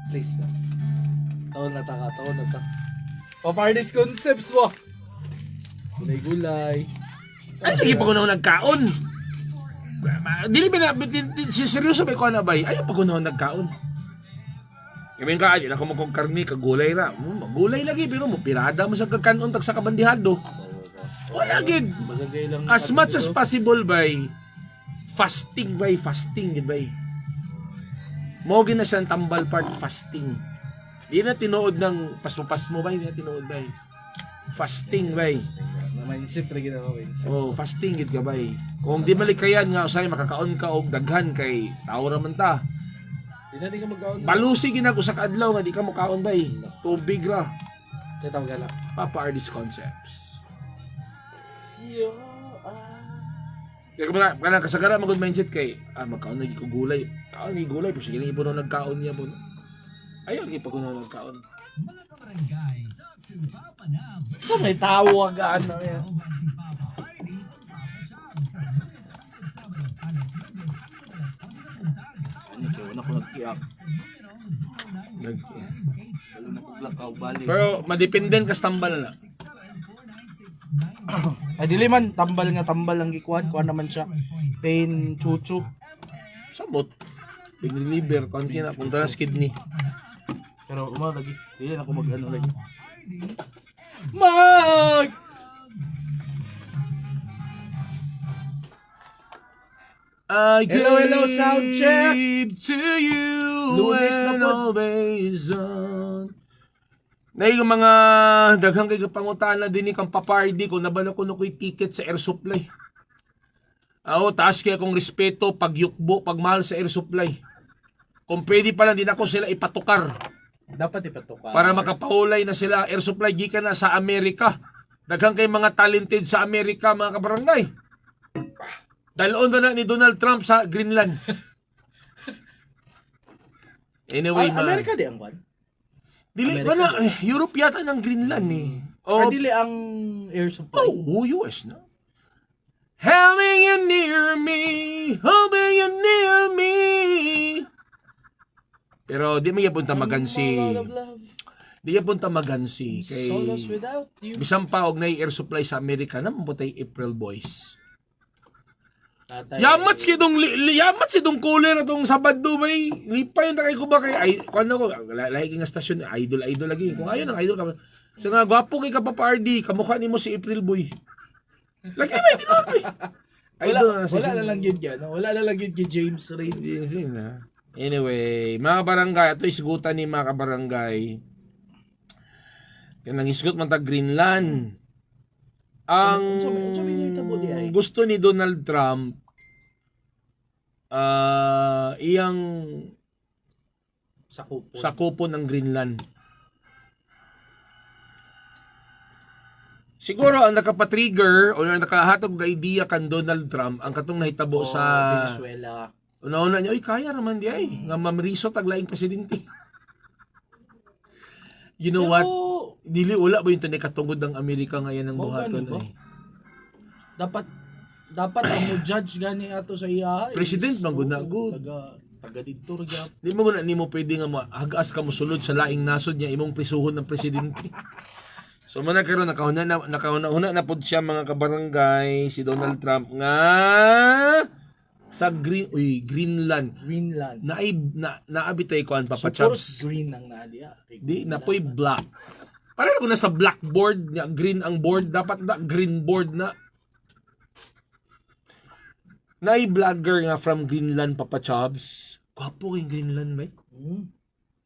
Please na. Taon na ta. Papardes concepts mo. Gulay-gulay. Ay, lagi pa ko na nagkaon. Dili ba na, seryoso ba ko na ba? Ayaw pa ko na nagkaon. Ngayon ka, di na ko magkong kagulay na. Gulay lagi, pero mo, pirada mo sa kakanon, tag sa kabandihado. Wala gid. As much as possible bay, fasting, gid bay. Mo gid na siyang tambal part, fasting. Di na tinuod ng paspas mo bay, di na tinuod bay. Fasting bay. Mindset rin ginawa. Oh, fasting gid ka bay. Kung di malikayan nga usay makakaon ka og daghan kay tao ra man ta. Di na ka magkaon. Balusi gina ko sa kadlaw nga di ka mokaon bay. Tubig ra. Ito gala. Papa Ardis Concepts. Yo. Kaya kanang kasagara magud mindset kay magkaon lagi ko gulay. Kaon ni gulay pero sige ibo na nagkaon niya po. Ayaw gi pa ko na nagkaon. So may tawag ano yan. Ano kaya wala ko nag-iak. Wala na ko blackout bali. Pero madependen ka tambal na. Ay dili man tambal ang gikuan, kuan naman siya. Pain chuchu. Sabot. Big liver konti na punta na sa kidney. Pero lagi. Dili na ako mag-ano lagi. Mag! I Hello, sound check. to you Lunes na and po. always on. Na yung mga daghang kay pangutana din ni kang papardi kung nabala ko na ko'y ticket sa air supply. Taas kaya kong respeto pagyukbo, pagmahal sa air supply. Kung pwede pa lang din ako sila ipatukar. Dapat ipatukar. Para makapahulay na sila air supply gikan na sa Amerika. Daghang kay mga talented sa Amerika mga kabarangay. Dalon na ni Donald Trump sa Greenland. Anyway, Amerika di ang kwan? Dili Amerika mana Europe yata ng Greenland eh. Or dili ang air supply? US na. Having you near me, hoping you near me. Pero di may punta magansi. Di punta magansi kay Solos without you. bisan pa og nay air supply sa Amerika na mabutay April Boys. Tatay. Yamat si dong cooler atong Sabado bay. Lipay na kay ko ba kay ay kuno ko lahi nga stasyon idol lagi. Kung ayon ang idol ka. So nga gwapo kay ka pa party, kamukha nimo si April Boy. Lagi may tinoy. Wala na lang yun yan. Wala na lang yun kay James Reid. Anyway, mga barangay, ito isgutan ni mga kabarangay. Kaya nangisgot man ta Greenland. Ang gusto ni Donald Trump iyang sakupon ng Greenland. Siguro ang nakapatrigger o nakahatog na idea kan Donald Trump ang katong nahitabo sa Venezuela. una-una niya, kaya naman di ay nga mamriso taglaing presidente. You know what? Dili wala ba yung tanay katungod ng Amerika ngayon ng buhaton ay. Dapat ang mo judge gani ato sa iya. President man gud na good. Taga dito gyud. Di mo na nimo pwede nga hagas ka mo sulod sa laing nasod niya imong prisuhon ng presidente. So man karon nakahuna na pud siya mga kabarangay si Donald Trump nga sa Greenland. Naabitay ko ang Papa Chaps. Green ang nadia. Di napoy black. Para ko na sa blackboard, green ang board, dapat na green board na. Vlogger nga from Greenland, Papa Chaps. Gwapo kay Greenland, may.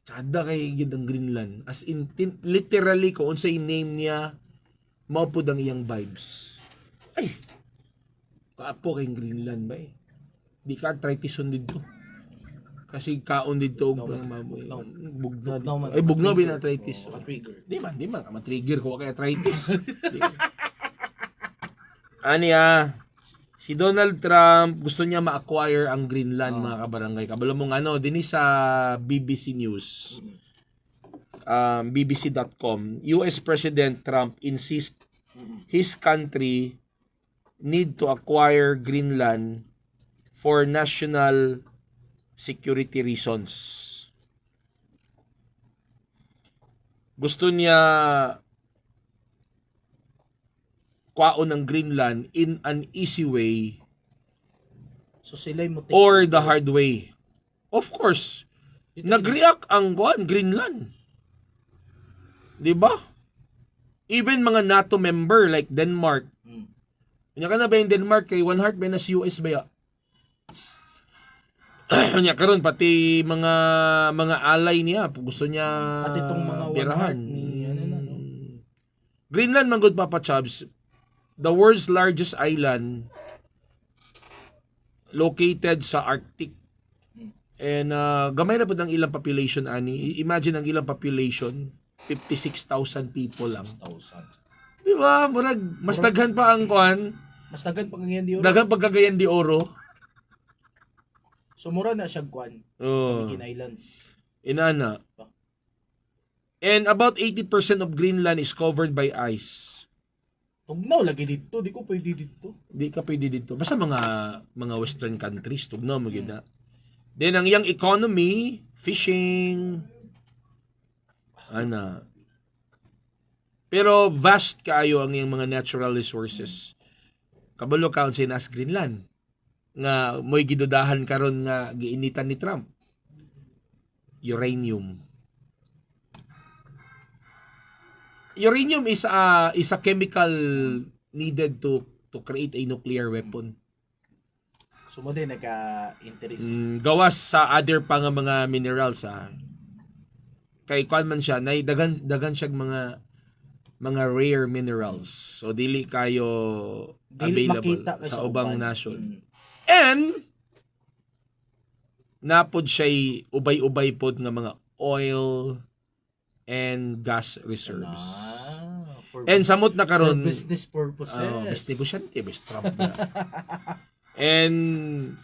Tsada kay gid ang Greenland. As in, literally, kung unsay name niya, maupod ang iyang vibes. Ay! Gwapo kay Greenland, may. Di ka arthritis dito. Kasi kaon dito bugnad. Ay bugnad bin arthritis. Trigger. Di man ma-trigger ko kay arthritis. Si Donald Trump gusto niya ma-acquire ang Greenland mga kabarangay. Kabalo mong dinhi sa BBC News. BBC.com. US President Trump insists his country need to acquire Greenland for national security reasons. gusto niya kwaon ng Greenland in an easy way So sila mo or the hard way. Of course, nag-react ang Greenland. 'Di ba? Even mga NATO member like Denmark. Kanya ka na ba yung Denmark kay one heart ba na si US ba ya? Kanya karon pati mga alay niya gusto niya at itong mga one birahan. heart ni ano na, no? Greenland man good Papa Chubs, the world's largest island located sa Arctic. And gamay na po ang ilang population ani. Imagine ang ilang population, 56,000 people lang. 6,000. Di ba? Murag mas daghan pa ang kuan, Mas dagan pangangyan di oro. daghan pagkagayan di oro. So mura na siya kwan. Oh, Kin Island. inana. And about 80% of Greenland is covered by ice. Tugnaw lagi dito, di ko pwede dito. Di ka pwede dito. Basta mga western countries, tugnaw mo gid na. Then ang iyang economy, fishing, ana. Pero vast kaayo ang iyang mga natural resources. Kabalo kaon sa nas Greenland nga mo'y gidudahan karon nga giinitan ni Trump. Uranium. Uranium is a chemical needed to create a nuclear weapon. So mo din nagka-interest. Gawas sa other pa nga mga minerals kay kuan man siya nay dagan siya mga rare minerals. So dili kayo Dili available makita ka sa ubang uban. nation. And napod siya'y ubay-ubay pod nga mga oil and gas reserves. And samot na for karon business purposes. Best negosyante, best Trump na. And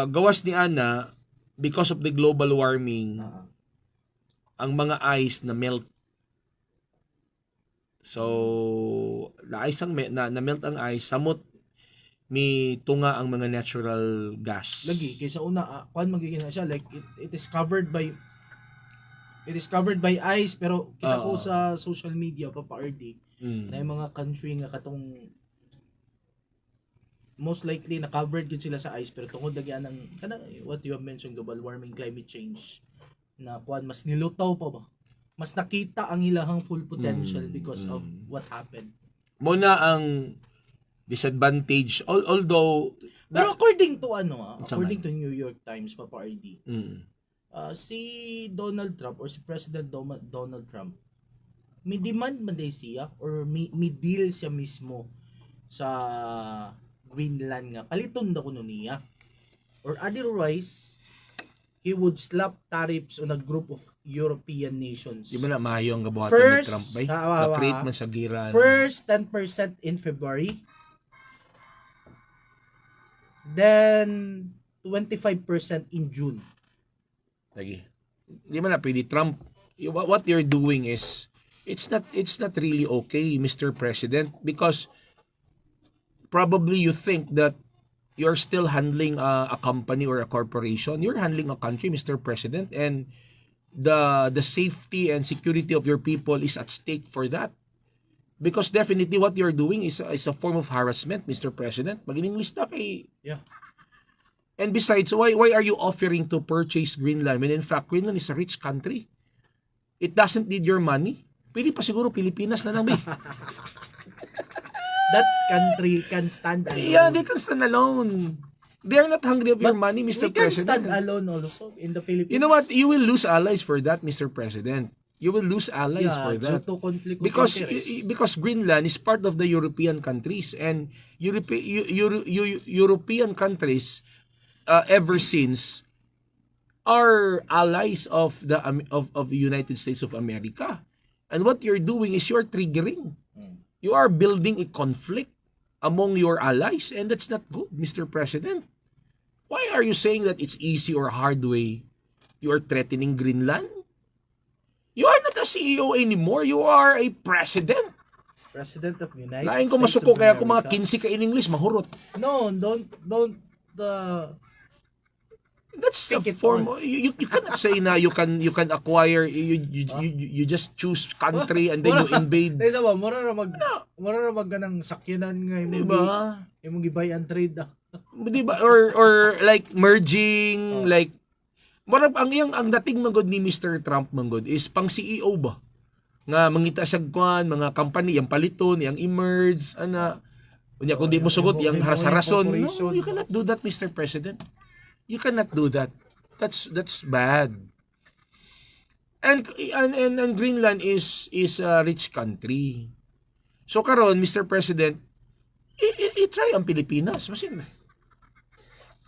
gawas ni Ana, because of the global warming, ang mga ice na melt. So, na-melt ang ice, samot mi tunga ang mga natural gas. Lagi kaysa una kuan magiging na siya like it is covered by ice pero kita ko sa social media RD na yung mga country nga katong most likely na covered yun sila sa ice pero tungod lagyan ng kana what you have mentioned global warming climate change na kuan mas nilutaw pa ba mas nakita ang ilahang full potential because of what happened. Muna ang disadvantage although pero according to according to New York Times RD si Donald Trump or si President Donald Trump may demand man day siya or may deal siya mismo sa Greenland nga paliton na kuno niya or otherwise he would slap tariffs on a group of European nations. Di ba na maayo ang gabuhatan ni Trump bay? Na-create man sa giran. First 10% in February, then 25% in June. Lagi. Di ba na pwede Trump? What you're doing is it's not really okay, Mr. President, because probably you think that you're still handling a company or a corporation. You're handling a country, Mr. President, and the safety and security of your people is at stake for that. Because definitely what you're doing is a form of harassment, Mr. President. Mag-English na kay... Yeah. And besides, why are you offering to purchase Greenland when in fact Greenland is a rich country? It doesn't need your money. Pwede pa siguro Pilipinas na lang, That country can stand alone. Yeah, they can stand alone. They are not hungry of your money, Mr. We can President. stand alone also in the Philippines. You know what? You will lose allies for that, Mr. President. You will lose allies for due that. to conflict of Because interest. because Greenland is part of the European countries, and European countries ever since are allies of the United States of America. And what you're doing is you're triggering. You are building a conflict among your allies, and that's not good, Mr. President. Why are you saying that it's easy or hard way? You are threatening Greenland? You are not a CEO anymore. You are a president. President of United Lain ko States masuko of kaya kung mga America. 15 ka in English, mahurot. No, don't That's the form. You cannot say na you can acquire you just choose country and then you invade. Dahil sa ba, mura na mag ganang sakyanan nga imong gibay and trade. Diba? Or like merging, like mura ang dating manggod ni Mr. Trump manggod is pang CEO ba? Nga mangita sa kwan, mga company yang paliton, yang emerge, ana. Unya kung di mo sugot yang haras-harason. No, you cannot do that, Mr. President. You cannot do that. That's bad. And Greenland is a rich country. So karon, Mr. President, i-try ang Pilipinas. Masin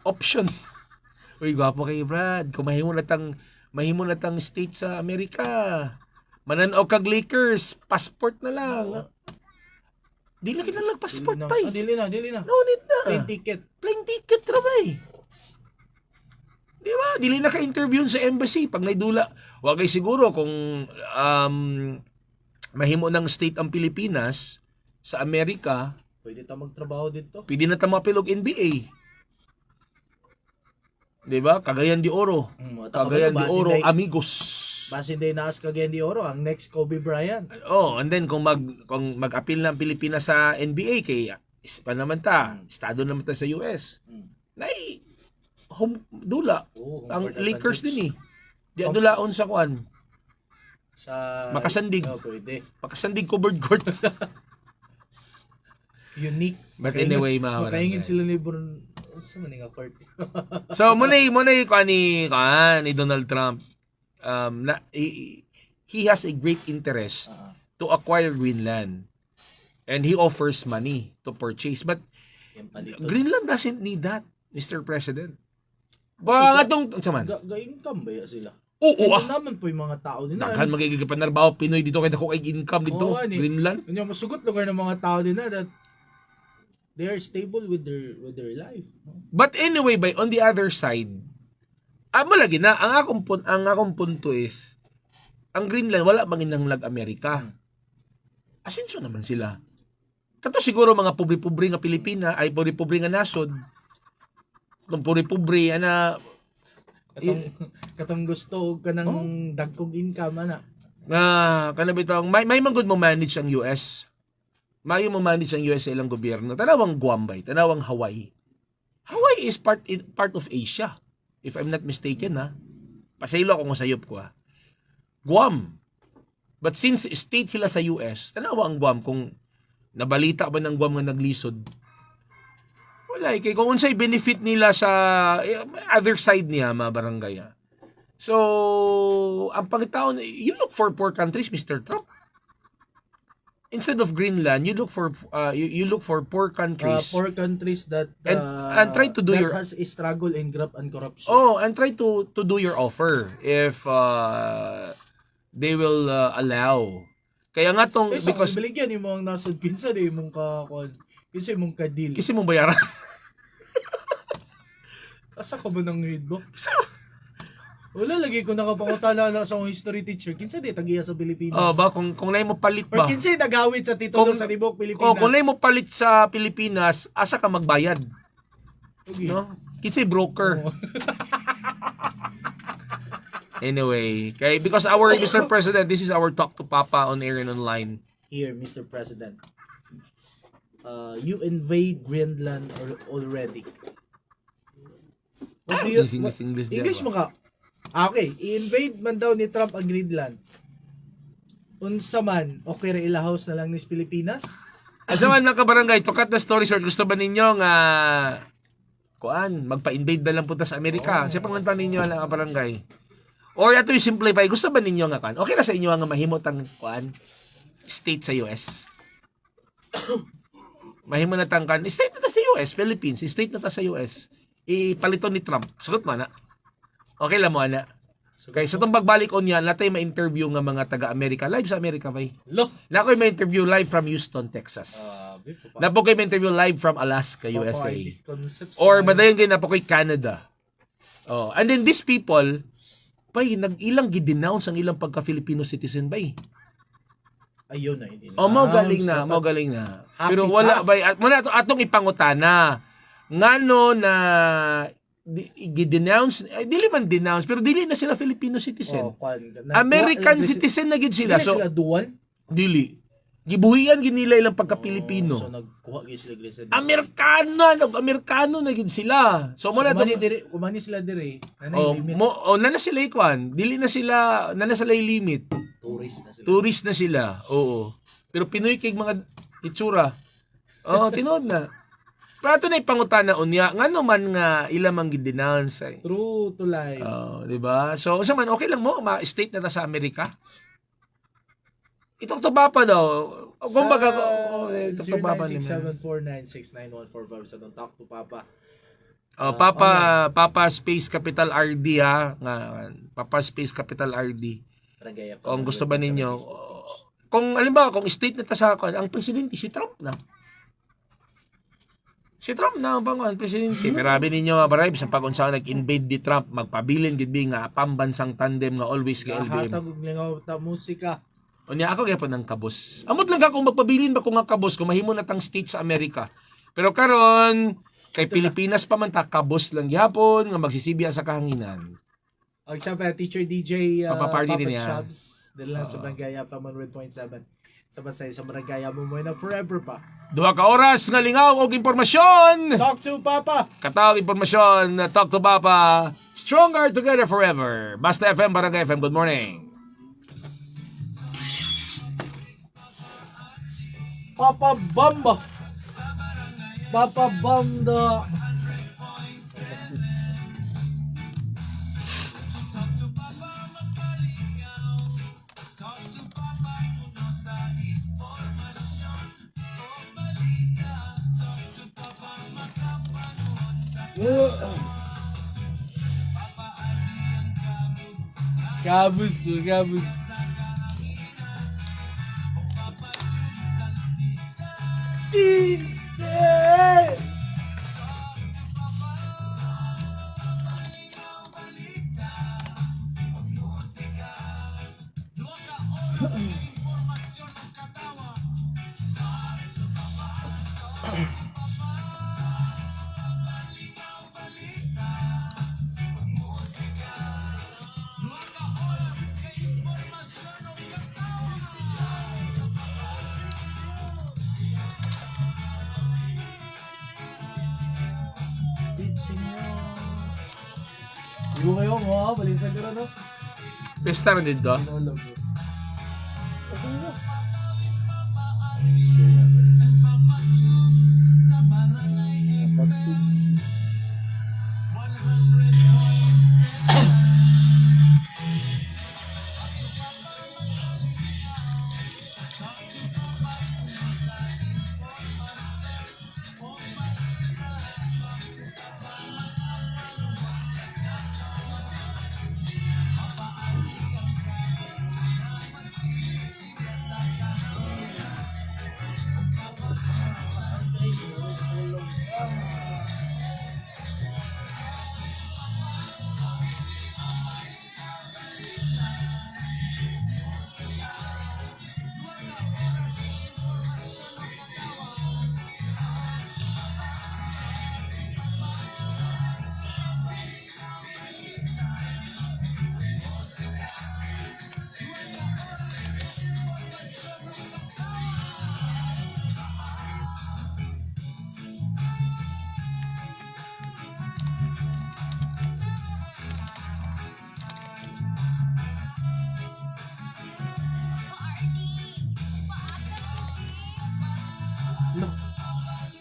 option. Uy, gwapo kay Brad. Kung mahimo na tang state sa Amerika. Mananaw kag Lakers, passport na lang. Di na kita lang passport pa eh. Dili na. No need na. Plain ticket trabay. Di ba? Dili na ka-interview sa embassy. Pag naidula, wagay siguro kung mahimo ng state ang Pilipinas sa Amerika, pwede ta magtrabaho dito. Pwede na ta mapilog NBA. Di ba? Cagayan de Oro. Cagayan de Oro, amigos. Basin day naas Cagayan de Oro, ang next Kobe Bryant. Oh, and then kung mag-appeal ng Pilipinas sa NBA kay pa naman ta, estado naman ta sa US. Nay home dula. Ang Lakers din eh. Di dulaon sa kwan. Sa Makasandig. Pwede. Makasandig covered court. Unique. But anyway, mga makaingin sila ni Lebron sa maning court. So muna ni Donald Trump. He has a great interest to acquire Greenland. And he offers money to purchase. But Greenland doesn't need that, Mr. President. Ba atong saman. Ga-income ba sila? Oo. Naman po yung mga tao din. Daghan magigipanarbaho Pinoy dito kay dako kay income dito, Greenland. Unya masugot lugar ng mga tao din that they are stable with their life. But anyway, on the other side, malagi na ang akong punto is ang Greenland wala manginanglag Amerika. Asenso naman sila. Kato siguro mga pobre-pobre nga Pilipina ay pobre-pobre nga nasod. Kung pobre-pobre ana katong gusto kanang dagkog income ana. Kana bitong may manggod mo manage ang US. Mayo mo manage ang US sa ilang gobyerno. Tanawang Guam bay, tanawang Hawaii. Hawaii is part of Asia. If I'm not mistaken pasaylo ako sayop ko Guam. But since state sila sa US, tanawa ang Guam kung nabalita ba ng Guam nga naglisod. Wala kay kung unsay benefit nila sa other side niya mga barangay. So, ang pangitaon, you look for poor countries, Mr. Trump. Instead of Greenland, you look for poor countries. Poor countries that and try to do that has a struggle in graft and corruption. Oh, and try to do your offer if they will allow. Kaya nga tong because biligyan imong nasod kinsa di imong kinsa imong ka-deal. Kasi mong bayaran. Asa ka ba nang read book? Wala lagi ko nakapangutala na sa akong history teacher. Kinsa di tagiya sa Pilipinas? Oh, ba kung nay mo palit ba? Or kinsa nagawit sa titulo sa tibok Pilipinas? Kung nay mo palit sa Pilipinas, asa ka magbayad? Okay. No? Kinsa broker. Oh. Anyway, because our Mr. President, this is our talk to Papa on air and online. Here, Mr. President. You invade Greenland already. English mo ka. Okay, i-invade man daw ni Trump ang Greenland. Unsa man, okay ra ilahaws na lang nis Pilipinas? Asa man mga kabarangay, to cut the story short, gusto ba ninyo nga magpa-invade na lang punta sa Amerika? Siya panglanta ninyo mga kabarangay. Or ato yung simplify, gusto ba ninyo nga okay na sa inyo nga mahimot ang state sa US? Mahimo na tangkan, state na ta sa US, Philippines, state na ta sa US. Ipaliton ni Trump. Sugot mo na. Okay lang mo na. Okay, so itong pagbalik on yan, natay ma-interview nga mga taga-Amerika. Live sa Amerika ba? Na ako'y ma-interview live from Houston, Texas. Na po kayo ma-interview live from Alaska, USA. Or madayon kayo na po kayo Canada. Oh, and then these people, nag-ilang gidenounce ang ilang pagka-Filipino citizen ba? Ayun na, hindi na. Mau galing na. Pero wala ba, muna atong ipangutana. Ngano na gi-denounce, dili man denounce, pero dili na sila Filipino citizen. Na, American citizen na gid sila. So, So, sila dual? dili. Gibuhian gid nila ilang pagka-Pilipino. So, nagkuha gid sila residency. Amerikano na gid sila. So, mo na kumani sila dire. nana sila ikwan. Dili na sila, nana sila limit. Tourist na sila. Oo. Pero Pinoy kay mga itsura. Tinood na. Pero ito na ipangutana unya, ngano man nga ilamang gid-denounce. True to life. Di ba? So, sa man okay lang mo ma-state na sa Amerika. Itong tubapa daw. Kumbaga, itong tubapa ni 0967496945 sa Talk to Papa. Papa Space Capital RD ha. Papa Space Capital RD. Kung gusto ba ninyo, kung alimbawa, kung state na ta sa ang presidente, si Trump na. Si Trump na ang presidente. Pero sabi ninyo, mabarayb, sa pag-unsa nag-invade di Trump, magpabilin gid nga pambansang tandem nga always kay LBM. Hatag nga musika. Unya ako gyapon ng kabos. Amot lang ka kung magpabilin ba ko nga kabos kung mahimo na tang state sa Amerika. Pero karon kay Pilipinas pa man ta kabos lang gyapon nga magsisibya sa kahanginan. Siyempre, Teacher DJ Papaparty din niya. Chubbs. Dahil lang sa Barangay Yafa 100.7. Sa Basay, sa Barangay Yafa mo na forever pa. 2 ka oras nga lingaw og impormasyon. Talk to Papa! Katawag impormasyon, Talk to Papa. Stronger together forever. Basta FM, Barangay FM. Good morning. Papa Bamba! Papa Bamba! Gabus. Ibu kayo mo, balik sa gara, no? Pesta rin dito.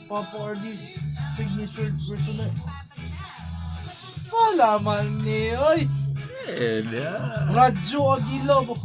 Papa RD's signature personal. Salaman ni oy. Radyo Aguilo.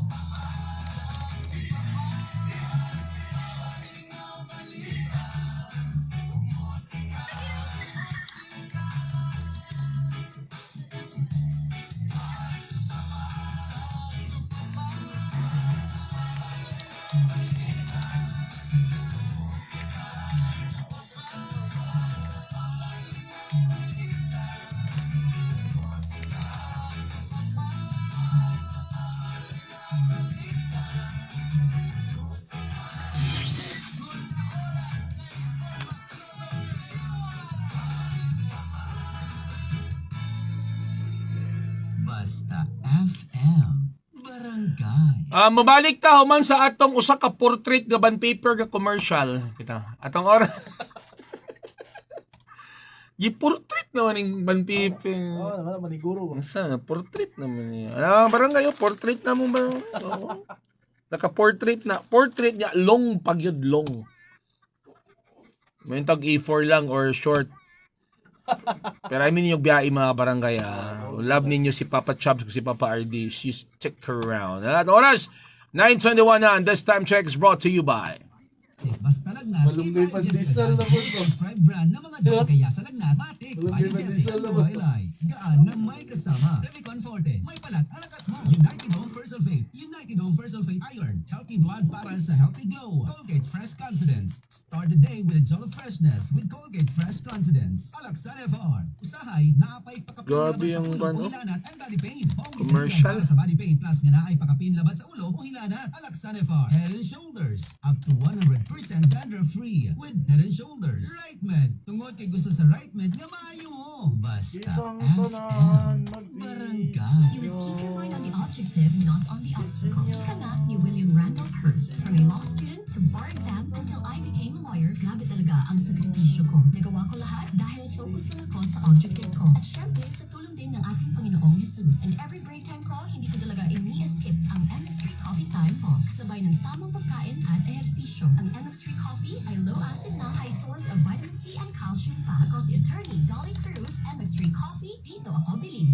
Basta FM. Barangay. Mabalik ta human sa atong usa ka portrait nga bond paper nga commercial. Kita. Atong oras. Portrait naman yung bond paper. Naman maniguro. Sa portrait naman niya. Barangay portrait na mo ba? Oo. Naka-portrait na. Portrait niya long pagyud long. May tag A4 lang or short. Pero I mean yung biyahe mga barangay love ninyo si Papa Chubbs si Papa RD. You stick around. At oras 9:21 na and this time check is brought to you by Basta lagnat. Malunggay pa diesel na po. Subscribe brand ng mga dog kaya sa lagnat. Matik. Malunggay pa diesel na po. Gaan na may kasama. Revicon Forte. May palat. Alakas mo. United Home First Sulfate. United Home First Sulfate Iron. Healthy blood para sa healthy glow. Colgate Fresh Confidence. Start the day with a jolt of freshness with Colgate Fresh Confidence. Alaksan FR. Usahay na apay pakapin Grabe laban sa yung ulo ano? o hilanat and body pain. Commercial. Para sa body pain plus nga na ay pakapin laban sa ulo o hilanat. Alaksan FR. Head and Shoulders. Up to 100% dandruff-free with Head and Shoulders. Right Med. Tungod kay gusto sa Right Med nga maayo mo. Basta Ibang FM. tanan, Barangay. You must keep your mind on the objective, not on the obstacle. Ika nga ni William Randolph Hearst. From a law student to bar exam until I became a lawyer, grabe talaga ang sakripisyo ko. Nagawa ko lahat dahil focus lang ako sa objective ko. At syempre, sa tulong din ng ating Panginoong Jesus. And every break time ko, hindi ko talaga ini-skip ang MX3 coffee time ko. Kasabay ng tamang pagkain at ehersisyo. Ang MX3 coffee ay low acid na high source of vitamin C and calcium pa. Ako si Attorney Dolly Cruz, MX3 coffee, dito ako bilib.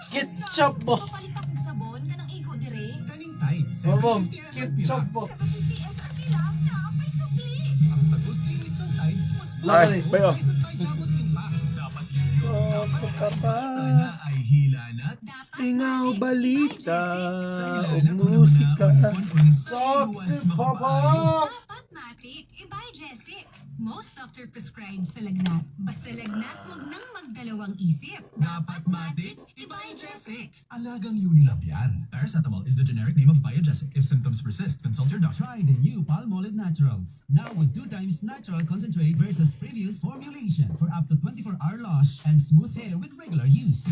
Ketchup mo. Papalit akong sabon ka ng igo dire. Kaning tight. Babong, 750 ketchup mo. 750 SRP lang na may sukli. Ang tagus linis ng tight. Mas Ay, bayo. linis ng tight sabot limpa. Dapat basta na ay hilanat. Tingaw balita Sa o hilanat musika. Sakit pa ba? Dapat matik, ibay Jessic. Most doctor prescribe sa lagnat. Basta lagnat, wag nang magdalawang isip. Dapat matik, Biogesic. Alagang Unilab yan. Paracetamol is the generic name of Biogesic. If symptoms persist, consult your doctor. Try the new Palmolive Naturals. Now with 2 times natural concentrate versus previous formulation for up to 24-hour loss and smooth hair with regular use.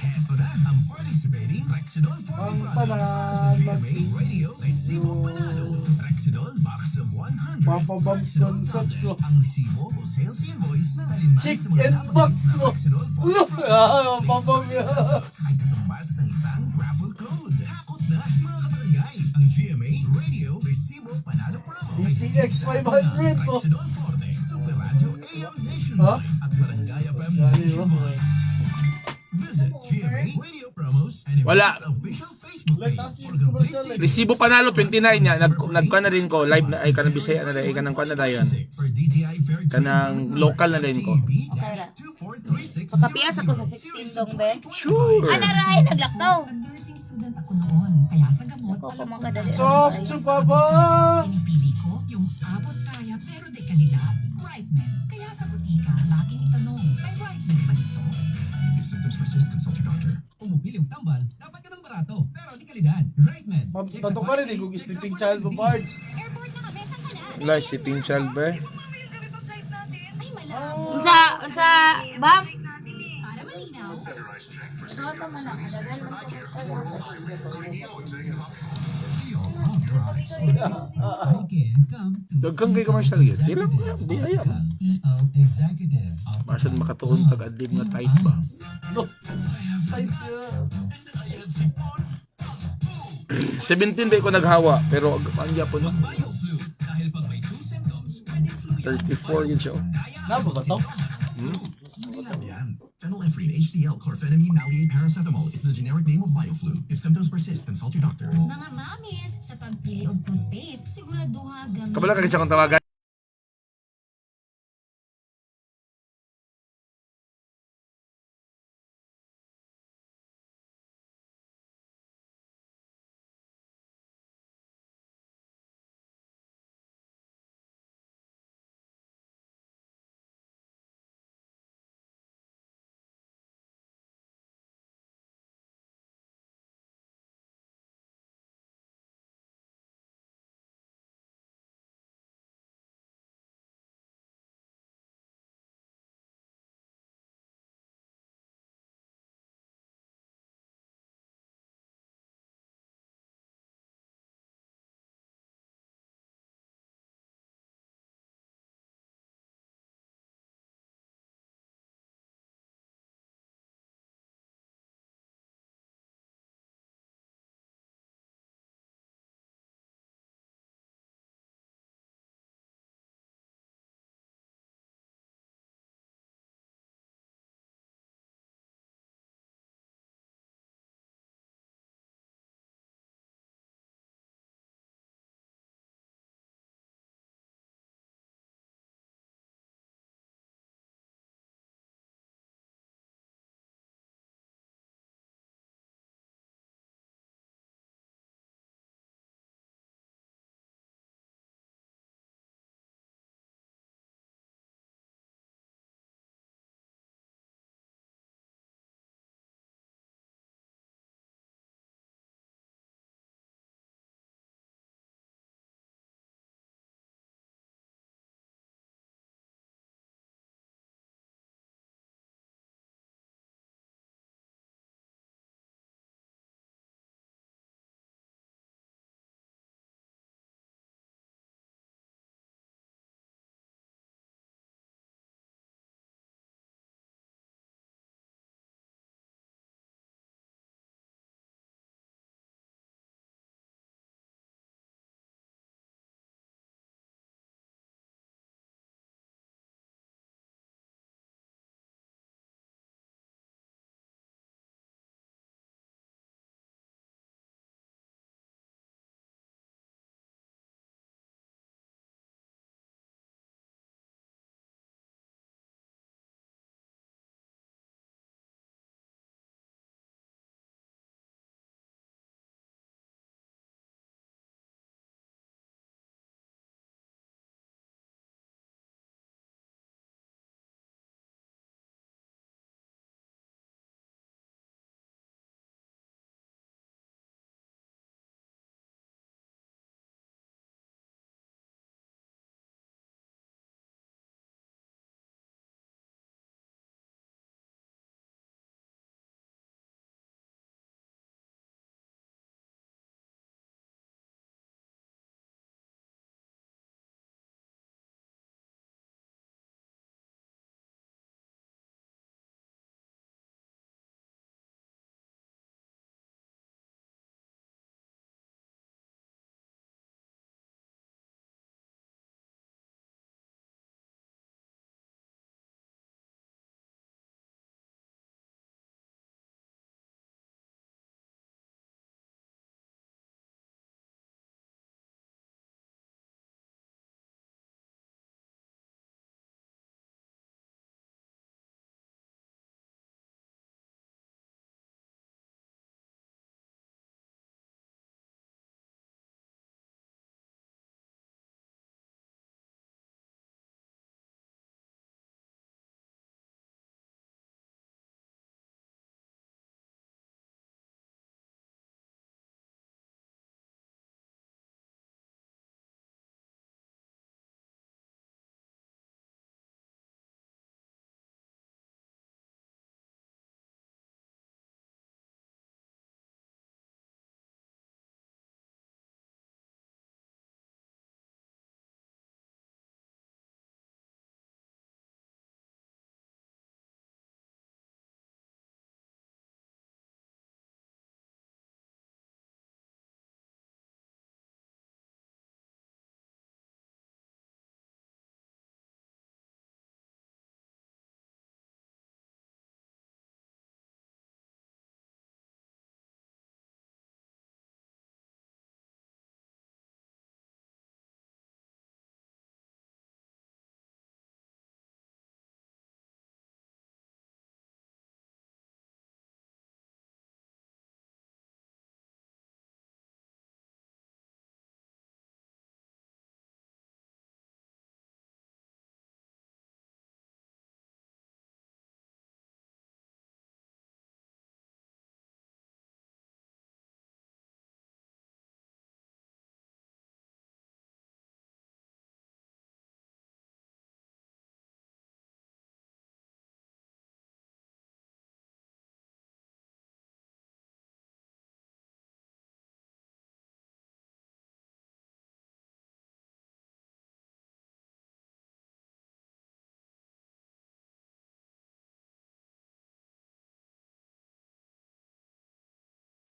Heto na ang participating Rexidol 40 Ang products sa GMA Radio Resibo Panalo. Rexidol Maximum 100. Papabams Rexidol ng sapso. Tablet. Ang resibo o sales invoice na alinman Chick sa mga and nabanggit box na mo. Rexidol 40 Ulo! products. Papam yan. Ay katumbas ng isang raffle code. Hakot na mga kabarangay. Ang GMA Radio Resibo Panalo Promo. DTX 500 mo. Rexidol Forte, Super Radio AM Nationwide Ha? at Barangay FM Dali mo. Nationwide. Visit GMA Radio Promos and Wala. its official Facebook Like, page that's for yung complete commercial, Resibo Panalo 29 niya. Nagkuha na rin ko. Live na. Ay, kanang Bisaya na rin. Ay, kanang kuha na dayon. for DTI Fair Kanang local na rin ko. Okay ra. Pagkapias ako sa 16 dong, be. Sure. Ana rahay, naglakaw. Nursing student ako noon, kaya sa gamot, Ako, alam ko kumakadali. na. Sakit pa ba? Pinipili ko yung abot kaya pero de kalidad. Brightman. Kaya sa butika, laging itanong, may Brightman ba nito? If symptoms persist, consult your doctor. Kung mupili yung tambal, dapat ka ng barato, pero di kalidad. Right, man. Tanto ka rin kung sleeping child mo, Bards. Airport na kami sa kanan. Wala, shipping child ba? Ay, malabo. Unsa, ma'am? Para malinaw. Ano ka man ang adagal man I can come to Daghang kay commercial yun. Sila mo yan. Di ayaw. EO Executive. Basan makatuon tag-adib nga tight ba? Tight siya. 17 ba ko naghawa. Pero ang po no? BioFlu. Dahil pag may 2 symptoms, pwede flu yun. 34 yun siya. Nabo ba to? Unilab yan. Phenylephrine, HCl, chlorphenamine, maleate, paracetamol is the generic name of BioFlu. If symptoms persist, consult your doctor. Mga mamis, sa pagpili og toothpaste, siguraduha gamit. Kabala ka siya kung tawagan.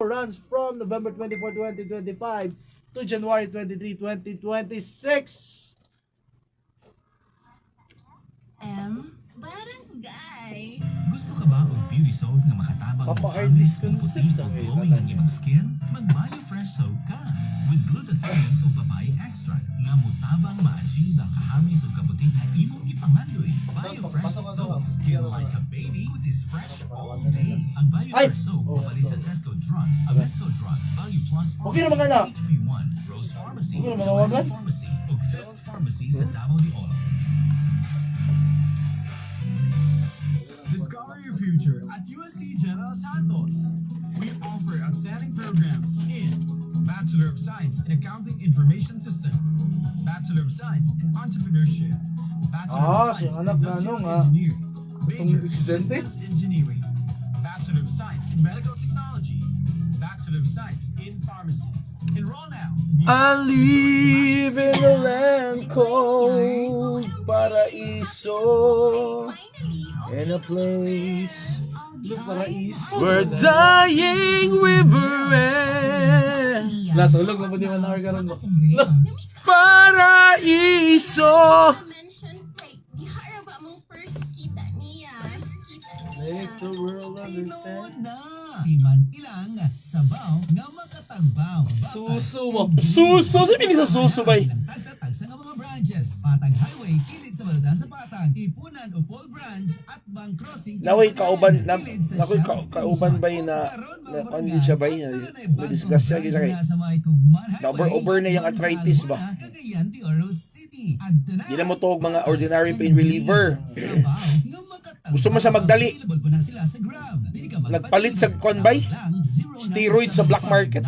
runs from November 24, 2025 to January 23, 2026. Barangay. Gusto ka ba og beauty soap nga makatabang ang Papa-artist pangis, concept puti, sa ug ngayon, glowing ang ano? imong skin? Mag-Bio Fresh soap ka. With glutathione o papaya extract nga mutabang ma-achieve ang kahamis ug kaputi na imong ipangandoy. Bio Fresh soap. Skin like a baby with is fresh all day. Ang Bio Ay! Fresh soap mapalit sa Tesco Drug, Amesco Drug, Value Plus Okay naman ka na. HP1, Rose Pharmacy, Okay naman Joanne nawagan. Pharmacy, ug Fifth Pharmacy sa Davao de Oro. Discover your future at USC General Santos. We offer outstanding programs in Bachelor of Science in Accounting Information Systems, Bachelor of Science in Entrepreneurship, Bachelor of si Science in anak na Industrial ano nga. Engineering, Major in estudyante? Systems Engineering, Bachelor of Science in Medical Technology, Bachelor of Science in Pharmacy. Enroll now. I live in a land called Paraiso, in a place where dying river ends. Natulog na ba di man nakakaroon mo? Paraiso. Di haraba mong first kita niya. Make the world understand. Iman ilang sabaw nga makatagbaw. Suso mo. Suso, sabi ni sa suso bay. Ilang tagsa-tagsa nga mga branches. Patag Highway, kilid sa Baldan sa Patag, Ipunan, Upol Branch, at Bang Crossing. Naway kauban kauban bay na hindi siya bay na disgrasya gisa kay over na yung arthritis ba. Cagayan de Oro City. Di na mo to og mga ordinary pain reliever. Gusto mo sa magdali. Nagpalit sa kwan bay? Steroid sa black market.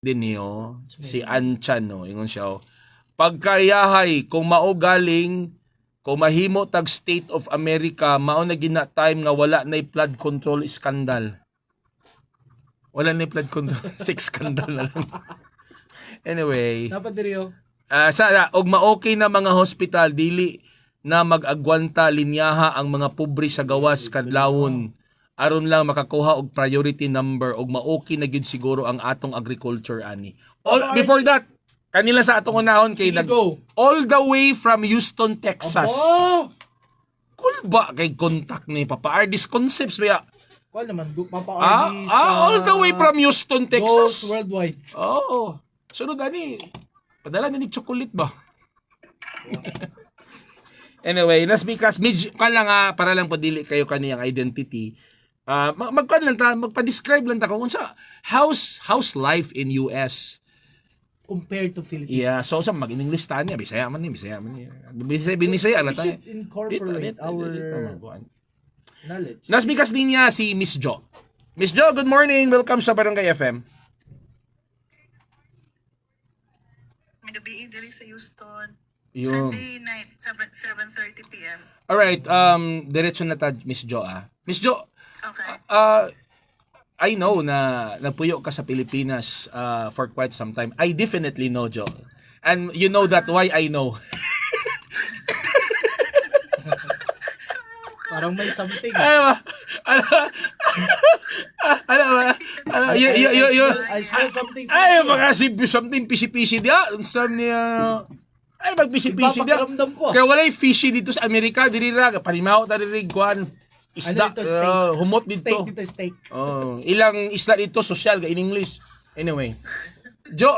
Din niyo si Anchan no ingon siya pagkayahay kung mao galing kung mahimo tag State of America mao na gina time nga wala nay flood control scandal. Wala nay flood control sex scandal na lang. Anyway, Dapat diriyo. sana og ma-okay na mga hospital dili na mag-agwanta linyaha ang mga pobre sa gawas kadlawon aron lang makakuha og priority number og ma-okay na gyud siguro ang atong agriculture ani. Before that, kanila sa atong unahon kay Sige, go. all the way from Houston, Texas. Oh! Cool ba kay contact ni Papa Ardis Concepts ba? Call naman, Papa Ardis. All the way from Houston, Texas. Goes worldwide. Oo. Sunod ani. Padala na ni chocolate ba? Anyway, nas because kala nga para lang padili kayo kaniyang identity. Magpa-describe lang ta kung unsa house life in US Compared to Philippines. yeah so sa mag-English ta niya Bisaya man ni Binisaya We ala ta should incorporate our knowledge. nas because din niya si Miss Jo. Miss Jo, good morning, welcome sa Barangay FM. May gabi diri sa Houston. Yung Sunday night, 7:30 p.m. alright, diretso na ta Miss Jo Miss Jo, Okay. I know na nagpuyo ka sa Pilipinas for quite some time. I definitely know, Jo. And you know that why I know. Parang may something. I smell something Ay, fishy. mga something pisi-pisi dia. Unsam niya. Ay, magpisi-pisi dia. Ipapakiramdam ko. Kaya walay fishy dito sa Amerika. Diri ra, parimaw ta diri kuan. Isda. Ano dito, steak? Humot Steak dito. dito, steak. Oh, ilang isla dito social in English. Anyway. Jo,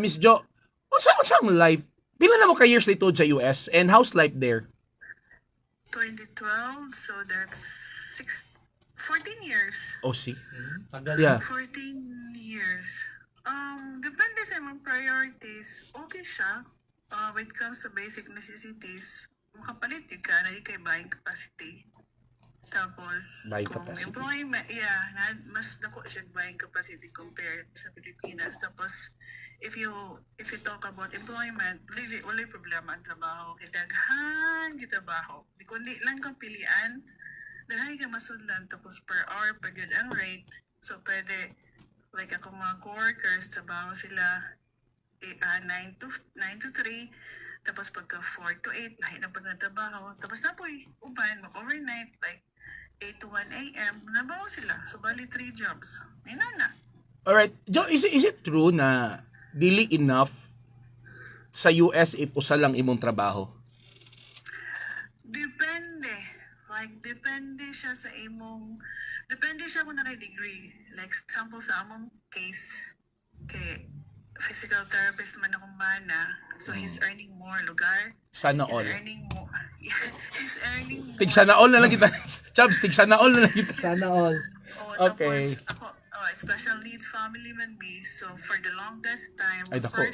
Miss Jo, unsa ang life? Pila na mo ka years dito sa US and how's life there? 2012, so that's 14 years. Oh, see. Tagal. Yeah. 14 years. Depende sa mga priorities. Okay siya. When it comes to basic necessities, makapalit yung ka na yung kay buying capacity. Tapos, Buying kung capacity. employment, mas dako siya buying capacity compared sa Pilipinas. Tapos, if you talk about employment, wala problema ang trabaho. Kaya daghan trabaho. Di kundi lang kang pilian, daghan ka masundan. Tapos per hour, per good ang rate. So, pwede, like ako mga co-workers, trabaho sila 9 to 3. Tapos pagka 4 to 8, lahi na pa na trabaho. Tapos na po, uban, mag-overnight, like 8 to 1 a.m., nabaho sila. So, bali 3 jobs. May nana. Alright. Jo, is it true na dili enough sa US if usa lang imong trabaho? Depende. Like, depende siya sa imong... Depende siya kung naka degree. Like, example sa among case, kay physical therapist man akong mana. So, he's earning more lugar. Sana He's all. earning more. He's earning more. Tig sana all na lang kita. Chubs, tig sana all na lang kita. Sana all. Okay. Tapos, ako, special needs family man me. So, for the longest time, Ay, dako.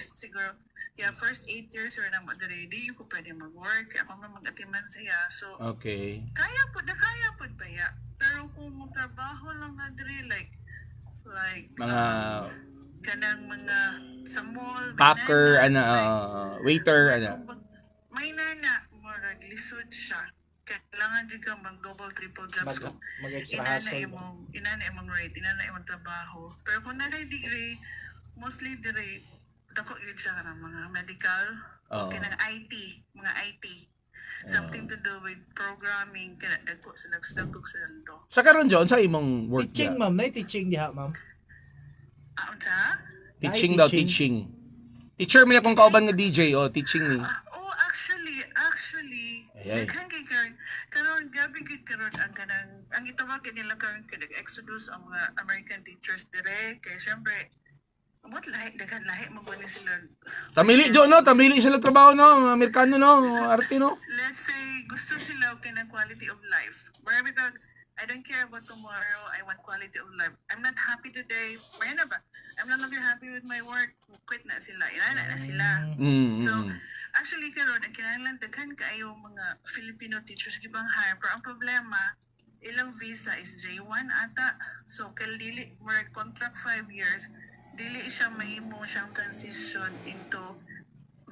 first 8 years or naman ready, ko pwede mag-work. Ako man mag-atiman saya. So, Okay. kaya po ba ya? Pero kung trabaho lang na diri, like, Mga kanang mga sa mall, may packer, nana, waiter, ano. may nana, murag lisod siya. Kailangan din ka mag-double, triple jobs ko. Mag-extra hustle. Inana imong rate, inana imong trabaho. Pero kung naka degree, mostly dire, dako yun siya ng mga medical, Oo. okay, mga IT. Something to do with programming, kaya dagko sila to. Sa karon Jo, unsa imong work Teaching, ya? ma'am. Teaching diha, ma'am. Unsa? Teaching Ay, daw, teaching. teaching. Teacher mo na kung kauban nga DJ, teaching ni. Actually, Ay. daghan kay karon gabi gid karon ang itawag nila karon kay exodus ang mga American teachers dire kay syempre daghan lahi mo gani sila. Tamili Jo, no? Tamili sila trabaho, no? Amerikano, no? Arte, no? Let's say gusto sila og kanang quality of life. Where bitag I don't care about tomorrow. I want quality of life. I'm not happy today. May na ba? I'm no longer happy with my work. Quit na sila. Inana na sila. So, actually, karon ang kinahanglan daghan kaayo mga Filipino teachers gibang hire. Pero ang problema, ilang visa is J1 ata. So, kay dili more contract 5 years, dili siya mahimo siyang transition into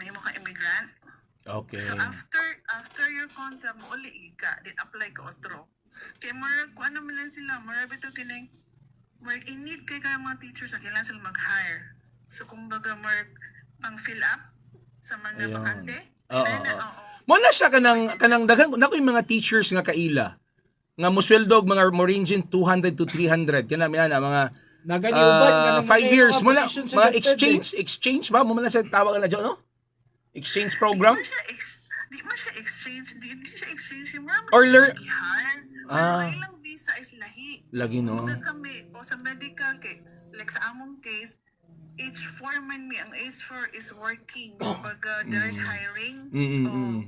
mahimo ka immigrant. Okay. So, after your contract, mo uli ka, then apply ka otro. Kaya more, kung ano man lang sila, more bito kining, more in-need kay kaya mga teachers na kailangan sila mag-hire. So, kumbaga, more pang-fill up sa mga Ayun. bakante. Oo. Oo. Mo na siya kanang daghan na ko yung mga teachers nga kaila. Nga musweldo og mga mo ranging 200 to 300 kana mina mga Naganiuban. 5 years mo na mga exchange ba mo na sa tawag na Jo, no? Exchange program. Di man siya exchange. Di siya exchange. Marami Or hire. Ah. Ilang visa is lahi. Lagi, no? Kumbaga kami, o sa medical case, like sa among case, H4 man mi, ang H4 is working. Kumbaga, direct hiring. O,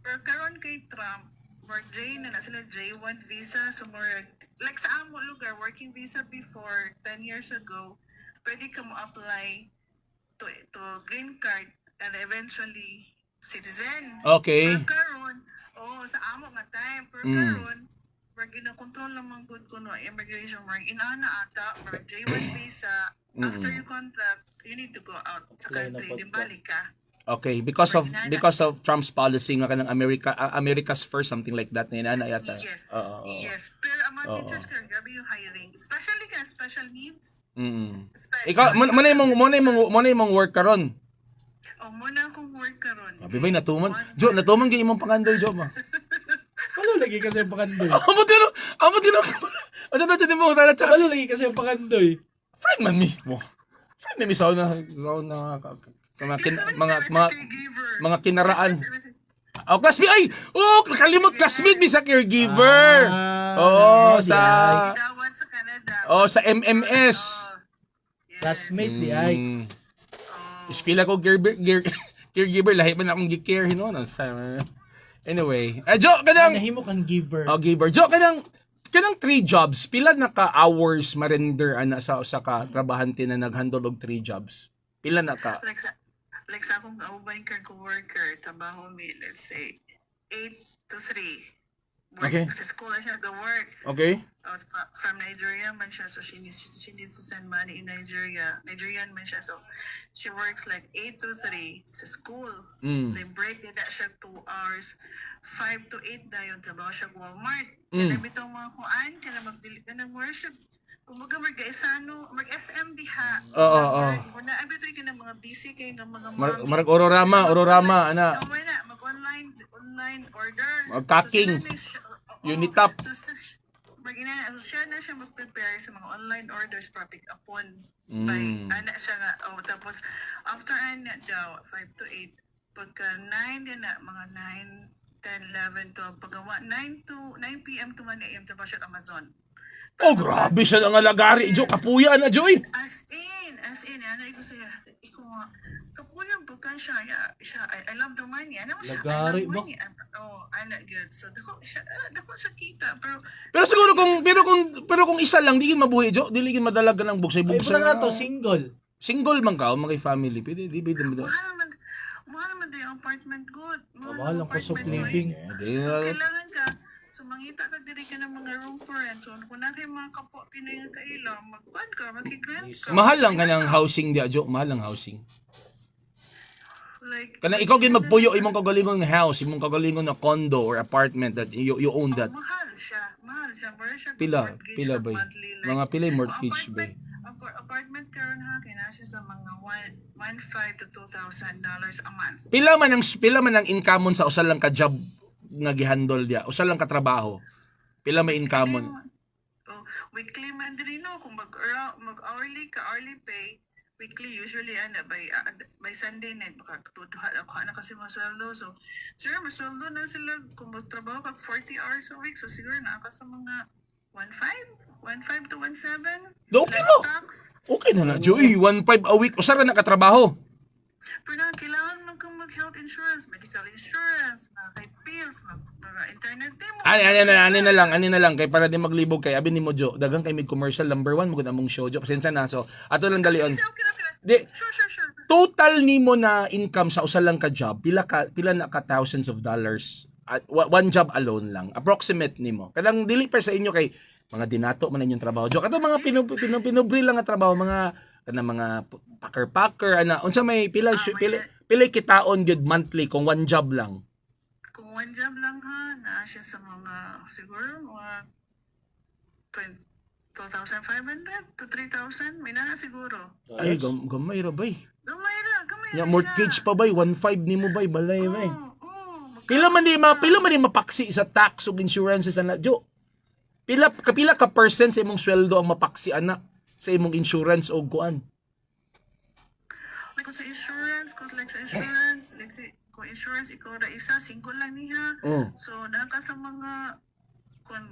pero karon kay Trump, more J na sila J1 visa, so more, like sa among lugar, working visa before, 10 years ago, pwede ka mo apply to green card and eventually citizen. Okay. Pero karon, sa amo nga time, pero karon, wag ginakontrol lamang good kuno immigration work inana ata or J1 visa after your contract you need to go out sa country din balik ka. Okay, because of Trump's policy nga kanang America's first, something like that na yata. Yes. Oo. Yes. Pero ang mga teachers karon grabe yung hiring, especially ka special needs. Ikaw mo na imong work karon. Muna akong work karon. Abay natuman. Jo, natuman gyud imong pangandoy Jo ba. Wala lagi kasi pakandoy. Amo dino. Ano na dyan mo? Tala Ano lagi kasi ang pakandoy? friend man mi mo. Friend man mi sa mga kinaraan. Oh, classmate ay. Oh, kalimot classmate mi sa caregiver. Sa Dawat sa Canada. sa MMS. Classmate di ay. Ispila ko caregiver lahi man akong gi-care hinon. Anyway, Jo kanang Nahimo kang giver. giver. Jo kanang 3 jobs, pila na ka hours ma-render ana sa usa ka trabahante na naghandle og 3 jobs? Pila na ka? Like sa akong kauban kang co-worker, trabaho mi, let's say, 8 to 3. Work, Okay. Sa school na siya work. Okay? From Nigeria man siya, so she needs to send money in Nigeria. Nigerian man siya, so she works like 8 to 3 sa school. Then break nila siya 2 hours. 5 to 8 dayon, trabaho siya Walmart. Kaya bitong mga kuan, kaya magdili ka ng worship. Kumaga mag-isano, mag-SM diha. Kung naabitoy ka ng mga busy kayo ng mga Marag ororama ana. Wala, mag-online order. Mag-packing. Unitap. Siya na siya mag-prepare sa mga online orders para pick upon by ana siya nga. Tapos after ana daw 5 to 8 pagka 9 din na mga 9 10, 11, 12 paggawa 9 p.m. to 1 a.m. tapos siya Amazon. Oh, grabe siya nga lagari. Jo, kapuya na, Joy. As in, ana ko siya, ikaw nga, kapulang pagka siya, I love the money, ano siya, Lagari I love ba? money, ana good, so dako siya kita, Pero siguro kung isa lang, di gin mabuhi, Jo. Dili gin madalagan ng buksay Ay, buksay. pala nga to, single. Single man ka, o mga family. Pwede, di pwede mo. mahal naman din yung apartment good, Mahal ang cost of apartment, so, living. so kailangan ka, so mangita ka diri ka ng mga room for rent, so kung na kayo mga kapo, Pinoy nga kaila, magpan ka, mag-grant ka. Mahal lang kanang housing dia, Jo. Mahal lang housing. Like, Kana ikaw gin magpuyo imong kagalingon nga house, imong kagalingon na condo or apartment that you own that. mahal siya. Pero siya Pila mortgage ba? na monthly, like, Mga pila yung mortgage ba? apartment karon ha kina siya sa mga 1,500 to $2,000 a month. Pila man ang income sa usa lang ka job nga gihandle dia, usa lang ka trabaho. Pila may income? Weekly man diri no kung mag-hourly ka hourly pay, weekly usually by Sunday night baka tuduha ako na kasi masweldo, so siguro masweldo na sila kung magtrabaho ka 40 hours a week, so siguro na ka sa mga 1.5 to 1.7 Okay less na. tax. Okay na na, Joy. 1.5 a week. Usa ra na ka trabaho. Pero na, kailangan mo kang mag-health insurance, medical insurance, mga kay pills, mga internet mo. Ani na lang kay para di maglibog kay abi nimo, Jo. Dagang kay mid commercial number 1 mo gud among show, Jo. Pasensya na, so ato lang dalion. Okay. Di Sure. total nimo na income sa usa lang ka job, pila na ka thousands of dollars at one job alone lang. Approximate nimo. Kadang dili pa sa inyo kay mga dinato man inyong trabaho. Jo, kato mga pinubri lang nga trabaho, mga mga packer ana. Unsa may pila kitaon gyud monthly kung one job lang. Kung one job lang ha, na siya sa mga, siguro, mga 2,500 to 3,000, may na siguro. Ay, gamay ra bay. Gamay Ya na mortgage siya. pa bay, 1.5 nimo bay balay bay. Oo. Pila man di mapaksi sa tax ug insurance sa na, Jo. Pila ka percent sa imong sweldo ang mapaksi ana sa imong insurance o kuan? Like kung sa insurance, let's say, kung insurance, ikaw na isa, single lang niya. So, naka sa mga, kung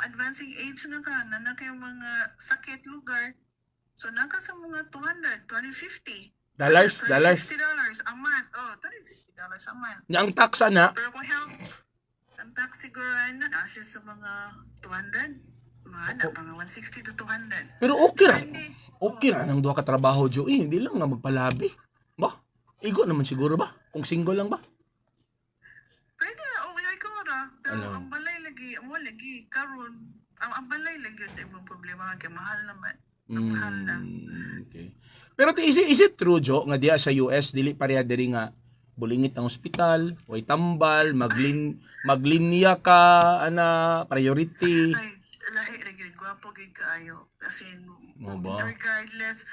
advancing age na ka, na kayo mga sakit lugar, so naka sa mga 250 Dollars? $50 a month. $250 a month. Ang tax ana, Pero kung health, ang tax siguro na siya sa mga 200, mga 160 to 200. pero okay ra. Depende. Okay ra nang duha ka trabaho, Jo. Hindi lang nga magpalabi. Ba? Igo naman siguro ba? Kung single lang ba? Pwede na, ikaw ra. Pero Ano? ang balay lagi, karon, ang balay lagi, yung problema, kaya mahal naman. Mahal na. Okay. Pero is it true, Jo, nga diya sa US dili pareha diri nga bulingit ang ospital, way tambal, maglinya ka ana priority. Ay, lahi lagi, gwapo gid kaayo. Kasi Mo ba? regardless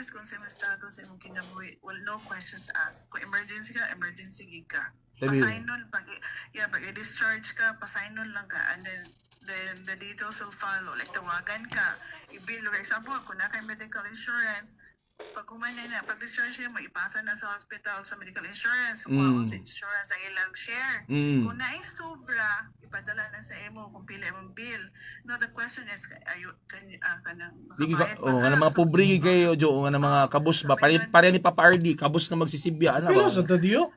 kung sa imong status sa imong kinabuhi, no questions asked. Kung emergency gid ka. Sabi- Pasaynon pag i-discharge ka, pasaynon lang ka, and then then the details will follow. Like tawagan ka, i-bill, for example, kung na kay medical insurance, pag kumanay na, pag discharge mo, ipasa na sa hospital sa medical insurance, kung sa insurance ang ilang share. Kung na sobra, ipadala na sa imo kung pila imong bill. Now the question is, kanang makabayad ba nga ka? mga pobre kayo, Jo, nga mga kabus ba? Pare ni Papa RD, kabus na magsisibya. Ano ba? Pila sa tadiyo?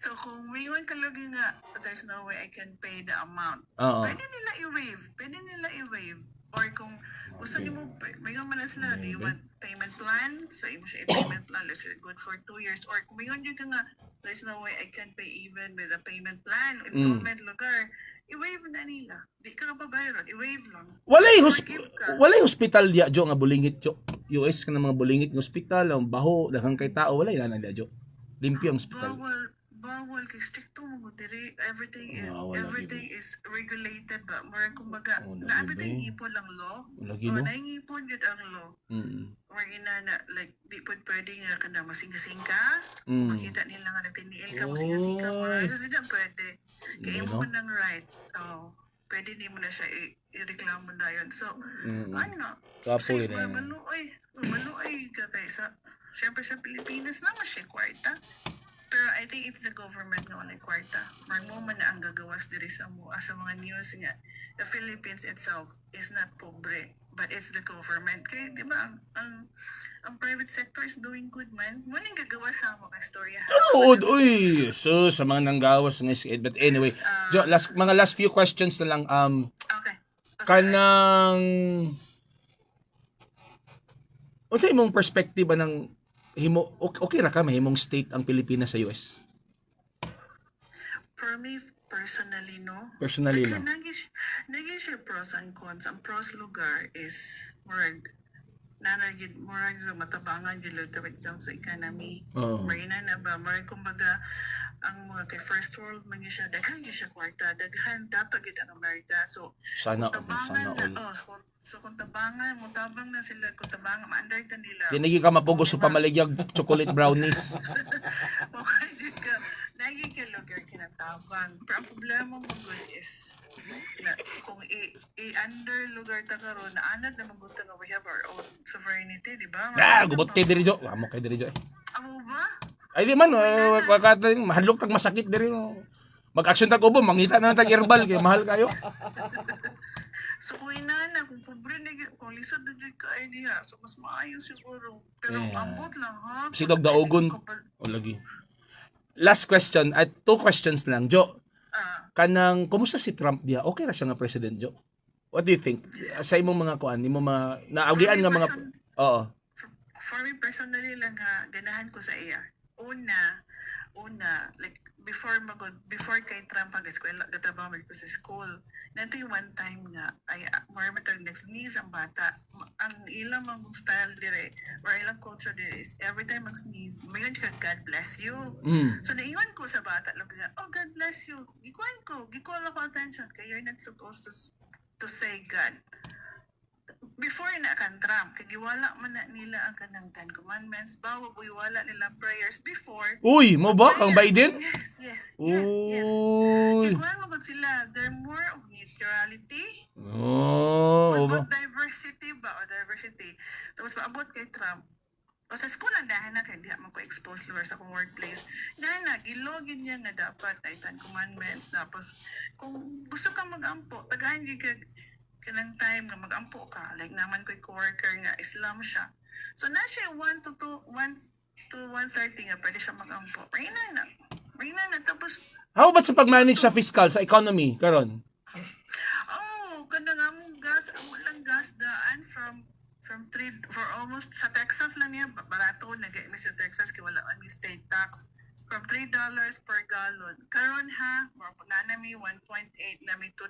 So kung mayroon ka lagi nga, there's no way I can pay the amount. Oo. Pwede nila i-waive. Or kung gusto niyo mo, mayroon man na sila, do you want payment plan? So imo siya i-payment plan, let's say good for 2 years. Or kung mayroon ka nga, there's no way I can pay even with a payment plan, installment lugar, i-waive na nila. Di ka kapabayron, i-waive lang. Walay hospital dia, Jo, nga bulingit, Jo. US ka ng mga bulingit ng hospital, ang baho, daghang kay tao, walay na dia, Jo. Limpyo ang hospital. Bawal kay stricto mo diri, everything is regulated ba more kumbaga naabot ang ipon lang law naingipon yun ang law or inana like di po pwede nga ka na masingasing ka makita nila nga nagtiniil ka masingasing ka kasi na pwede kaya mo man ng right pwede ni mo na siya i-reklamo na yun so ano kasi maluoy ka kaysa syempre sa Pilipinas naman siya kwarta. Pero I think it's the government nga walay kwarta. Mo man na ang gagawas diri sa mga news nga the Philippines itself is not pobre but it's the government. Kaya di ba ang private sector is doing good man. Mo ning gagawas sa mga istorya. Uy, so sa mga nanggawas ng SKD. But anyway, Jo, mga last few questions na lang. Okay. Kanang unsa imong perspektive ng himo okay ra ka mahimong state ang Pilipinas sa US? For me personally no. Naging siya pros and cons. Ang pros lugar is nanagid matabangan gyud lang sa economy. Marina na ba kumbaga ang mga kay first world man siya daghan siya kwarta daghan dato gid ang Amerika so sana kung tabangan mo tabang na sila kung tabangan ma-understand nila dinigi ka mapugos sa pamaligyag chocolate brownies okay ka lagi ka lugar kinatabang pero ang problema mo good is na kung i-under lugar ta karon na anad na magunta nga we have our own sovereignty di ba gubot kay diri Jo amo kay diri Jo amo ba ay di man, mahadlok tag masakit diri no. Mag-action tag ubo, mangita na tag herbal kay mahal kayo. So kung inana, kung pobre na kung lisod na dyan ka idea, so mas maayo siguro. Pero ambot lang ha. Sidog daogon. O lagi. Last question, at 2 questions lang, Jo. Kanang kumusta si Trump dia? Okay ra siya nga president, Jo? What do you think? Sa imong mga kuan, imong mga naagian nga mga For me personally lang nga ganahan ko sa iya. Una, like before kay Trump ang eskwela, gatrabaho ko sa school. Nanto yung one time nga, ay more matag next sneeze ang bata. Ang ilang mga style dire, or ilang culture dire is every time mag-sneeze, mayon ka, God bless you. So naiwan ko sa bata, lang nga, oh God bless you. Gikuan ako attention, kaya you're not supposed to say God. Before na kan Trump, kagiwala man na nila ang kanang 10 commandments, bawa buiwala nila prayers before. Uy, mo ba kang Biden? Yes. Uy. Igual mo sila, they're more of neutrality. Oh, About diversity ba? O diversity. Tapos maabot kay Trump. O sa school ang dahan na kaya di ako expose lugar sa akong workplace. Gilogin niya nga dapat ay 10 commandments. Tapos kung gusto kang mag-ampo, tagahan niya kanang time nga mag-ampo ka. Like naman ko'y co-worker nga, Islam siya. So na siya 1 to 130 nga, pwede siya mag-ampo. Mayina na. Tapos, how about sa pag-manage sa fiscal, sa economy, karon? Kanang among gas, lang gas daan from 3, for almost, sa Texas lang niya, barato, nag-imi sa Texas, kaya wala kami state tax. From $3 per gallon. Karon ha, nami 1.8, nami $2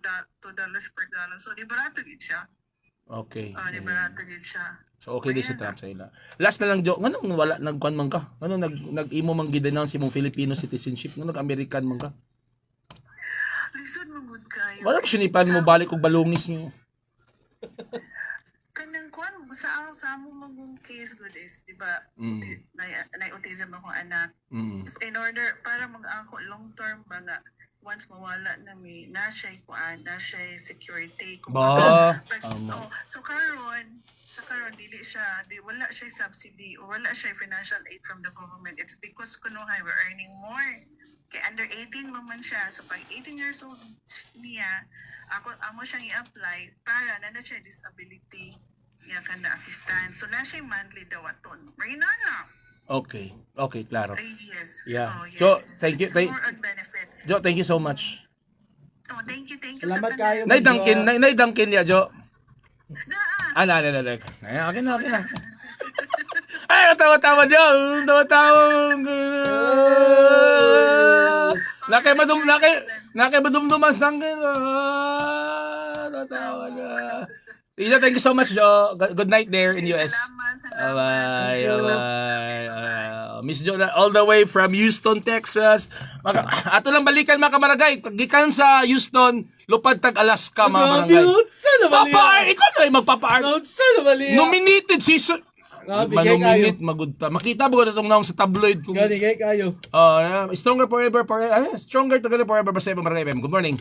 per gallon. So, di barato gid siya. Okay. Di barato gid siya. So, okay din si Trump sa ila. Last na lang, Jo, nganong wala, nagkuhan man ka? Nganong nag-imo mang gidenounce imong Filipino citizenship? Nganong nag-American man ka? Lisod mo good kayo. Wala ko sinipan mo balik og balungis niyo. Kanang kuan sa among magong case good is, di ba, na autism akong anak. In order, para mag-ako long term ba nga, once mawala na mi, na siya kuan, na siya security. Ba, So karon dili siya, wala siya subsidy o wala siya financial aid from the government. It's because kuno we're earning more. Kay under 18 man siya. So pag 18 years old niya, amo siyang i-apply para na siya disability niya kana assistance. So na siya monthly daw aton. Marina na. Okay, klaro. Yes. Yeah. Oh, yes, Jo, yes. thank you. It's more on benefits. Jo, thank you so much. Oh, thank you. Salamat sa kayo. tanan. Nay Duncan ya, Jo. Naa. Na. Ay, okay na. Ay, tawa-tawa, Jo. Tawa-tawa. Nakay madumdumas ng tawa na. Ida, thank you so much, Jo. Good night there in US. Salamat. Bye. Miss Jo, all the way from Houston, Texas. Ato lang balikan mga kamaragay. Gikan sa Houston, lupad tag Alaska mga barangay. Ikaw na magpapa-art. Nominated season. Manominate, magudta. Makita mo na itong naong sa tabloid. Gani, kayo. Stronger forever. Stronger together forever. Basta ibang barangay. Good morning.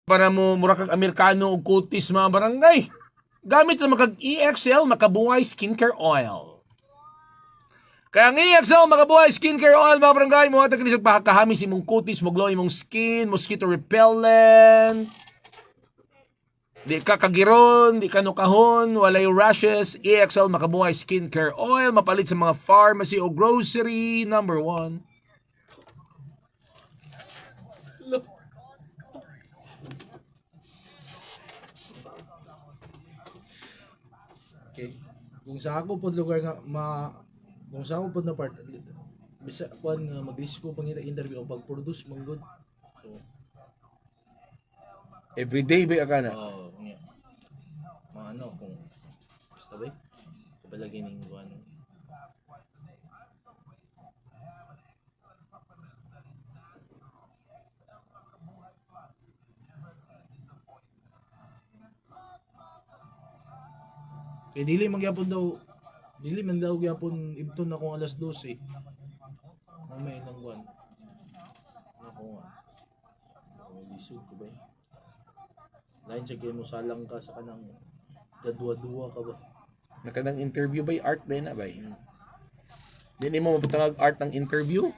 para mo mura kag Amerikano og kutis mga barangay. Gamit na makag EXL makabuhay skincare oil. Kaya ang EXL makabuhay skincare oil mga barangay mo atag kini sa pagkahamis imong kutis, mo glow imong skin, mosquito repellent. Di ka kagiron, di ka nukahon, walay rashes. EXL makabuhay skincare oil mapalit sa mga pharmacy o grocery. Number 1. Okay. Kung sa ako po lugar nga kung sa ako po na part bisa kuan nga mag-risk ko pangita interview o pag-produce mong good. So, Everyday ba ka na? yeah. Mga ano kung basta ba? Kabalagin ning kuan. Kaya dili man daw gyapon ibton akong alas 12. Mamay nang kuan. Ako nga. Ako lisod ko ba? Lain siya kayo mo salang ka sa kanang dadua-dua ka ba? Nakanang interview by art ba na ba? Di mo maputangag art ng interview?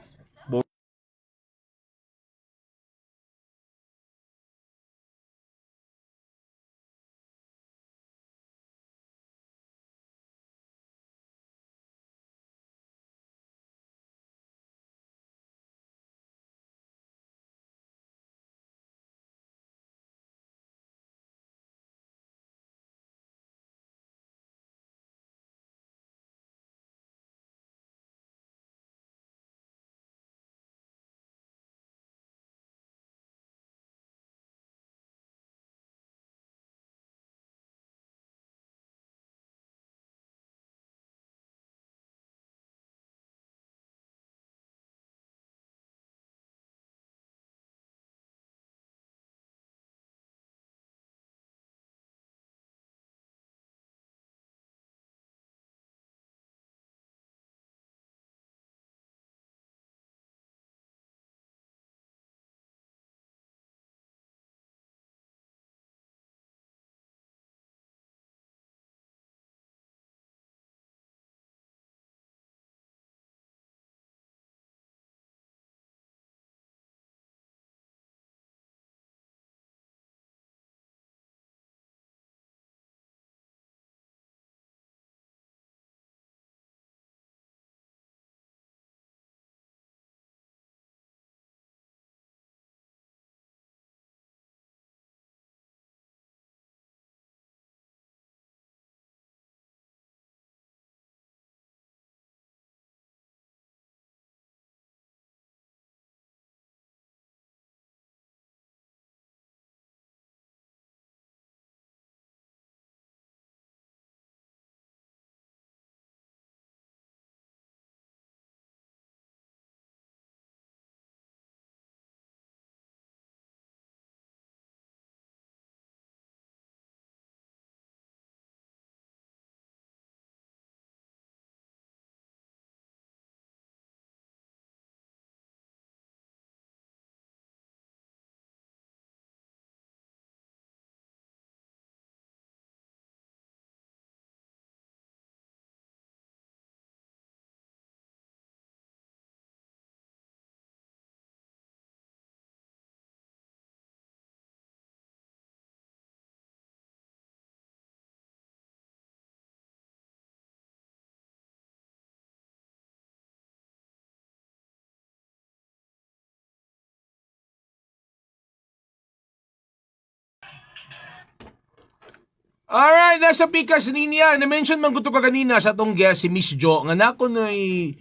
Alright, nasa pikas niya. Na-mention man ko to kanina sa atong guest, si Miss Jo. Nga nako no'y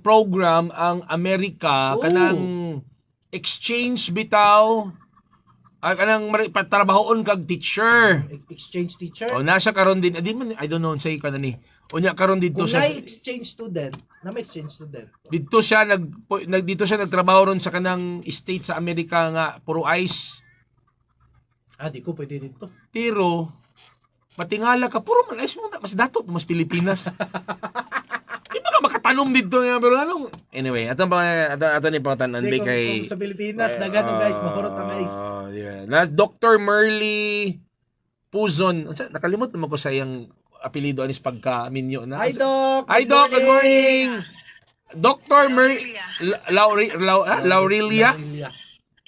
program ang Amerika. Kanang exchange bitaw. Kanang patrabahoon kag teacher. Exchange teacher. O, nasa karon din. I don't know, say ka na ni. Unya karon dito Kung sa... exchange student, na may exchange student. Dito siya dito siya nagtrabaho ron sa kanang state sa Amerika nga puro ice. Di ko pwede dito. Pero matingala ka puro man ice mo mas datot mas Pilipinas. Di ba ka makatanom dito nga pero ano. Anyway, ato ni pangutanon Hindi, kay kung sa Pilipinas, dagat to guys, mahurot na guys. Yeah. Last Dr. Merly Puzon. Nakalimot naman ko sa iyang apelyido anis pagka-minyo na. Hi Doc! Hi Doc, good morning. Dr. Merly Laurelia.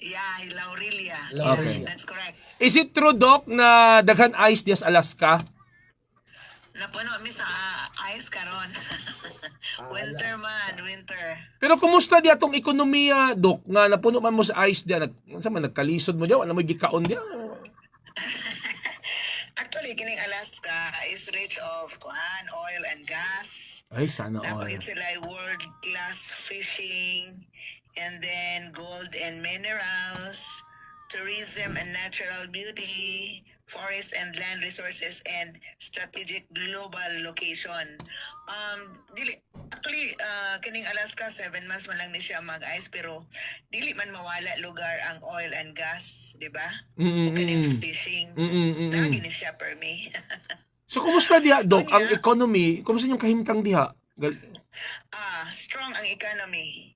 Yeah, Laurelia. Okay. That's correct. Is it true, Doc, na daghan ice diya sa Alaska? Napuno mi sa ice karon. Winter man, winter. Pero kumusta diya tong ekonomiya, Doc, nga napuno man mo sa ice diya? Unsa man nagkalisod mo diya? Wala mo gikaon diya? Actually, kining Alaska is rich of oil and gas. Ay, sana all. Napakit sila world-class fishing, and then gold and minerals, tourism and natural beauty, forest and land resources, and strategic global location. Kining Alaska, 7 months man lang ni siya mag-ice, pero dili man mawala lugar ang oil and gas, di ba? O kining fishing, lagi ni siya per me. So, kumusta diya, Doc? Ang economy, kumusta yung kahimtang diha? Strong ang economy.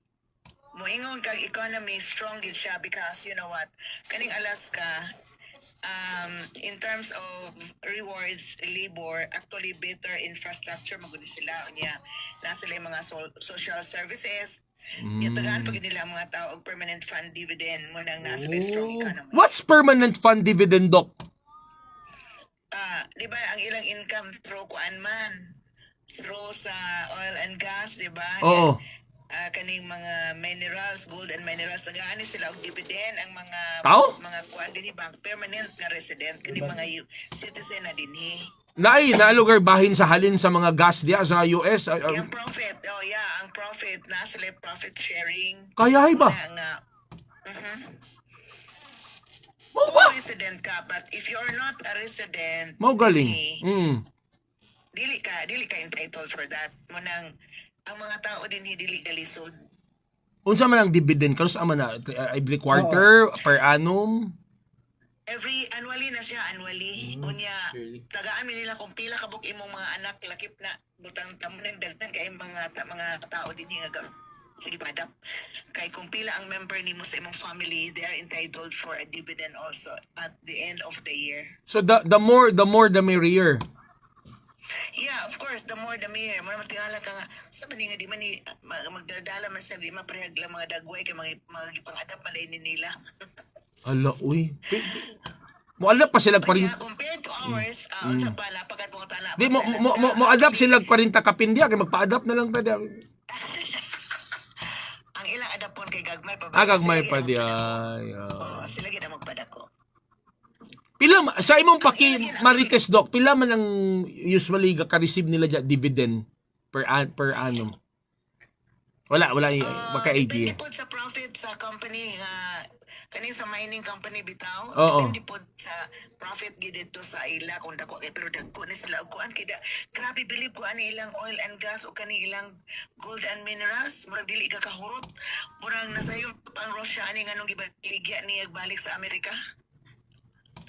Moingon kang economy, strong gid siya because you know what? Kaning Alaska, in terms of rewards, labor, actually better infrastructure magud sila unya. Na sila yung mga social services. Yung tagaan pag nila ang mga tao og permanent fund dividend mo nang nasa strong economy. What's permanent fund dividend, Doc? Di ba ang ilang income through kuan man? Through sa oil and gas, di ba? Oo. Kaning mga minerals, gold and minerals, tagaani sila og dividend ang mga Tao? mga kuan dinhi bank permanent nga resident kini mga citizen na dinhi. Na lugar bahin sa halin sa mga gas diya sa US. Ang profit, ang profit na sila profit sharing. Kaya ba? Nga, Mo ba? resident ka, but if you're not a resident, Mau galing. dinhi, dili ka entitled for that. Munang ang mga tao dinhi dili galisod. Unsa man ang dividend kanus ama na every quarter, per annum? Annually na siya, annually. Unya, tagaan mi nila kung pila kabuk imong mga anak lakip na butang tamo nang dagdag kay mga tao dinhi nga sige padap. Kay kung pila ang member nimo sa imong family, they are entitled for a dividend also at the end of the year. So the more the merrier. Yeah, of course, the more the merrier. Mura matingala ka nga, sabi nga di man ni magdadala man sa di maprehag lang mga dagway kay mga pang-adapt man din nila. Ala, uy. Mo adapt pa sila pa rin. Kaya compared to ours, unsa pa lapagat mo tala. Di mo adapt sila pa rin takapindiya kay magpa-adapt na lang ta diya. Ang ilang adapon kay gagmay pa. Gagmay pa diya. Sila gid ang magpadako. Pila sa imong Marites, Doc, pila man ang usually ka-receive nila diya dividend per annum? Wala baka 80. Depende po sa profit sa company kaning sa mining company bitaw. Oo. Depende po sa profit gid dito sa ila kung dako kay pero dagko ni sila og kuan kay grabe believe ko ani ilang oil and gas o kani ilang gold and minerals murag dili ka kahurot. Murag nasayo pang Russia ani nganong gibaligya niya balik sa Amerika.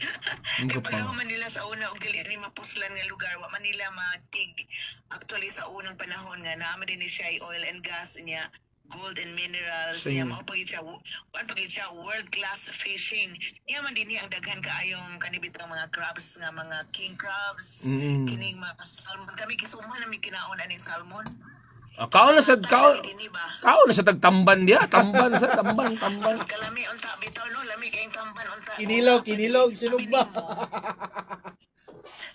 Kaya pag Manila sa una og dili ni mapuslan nga lugar wa Manila matig actually sa unang panahon nga naama din ni siya oil and gas niya gold and minerals niya mao pagit siya world class fishing niya man din niya ang daghan kaayong kanibitang mga crabs nga mga king crabs kining mga salmon kami gisuman mi kinaon aning salmon. Kaon na sa tagtamban diya, tamban. Kalami unta bitaw no, lami kayong tamban unta. Kinilog, sinug ba?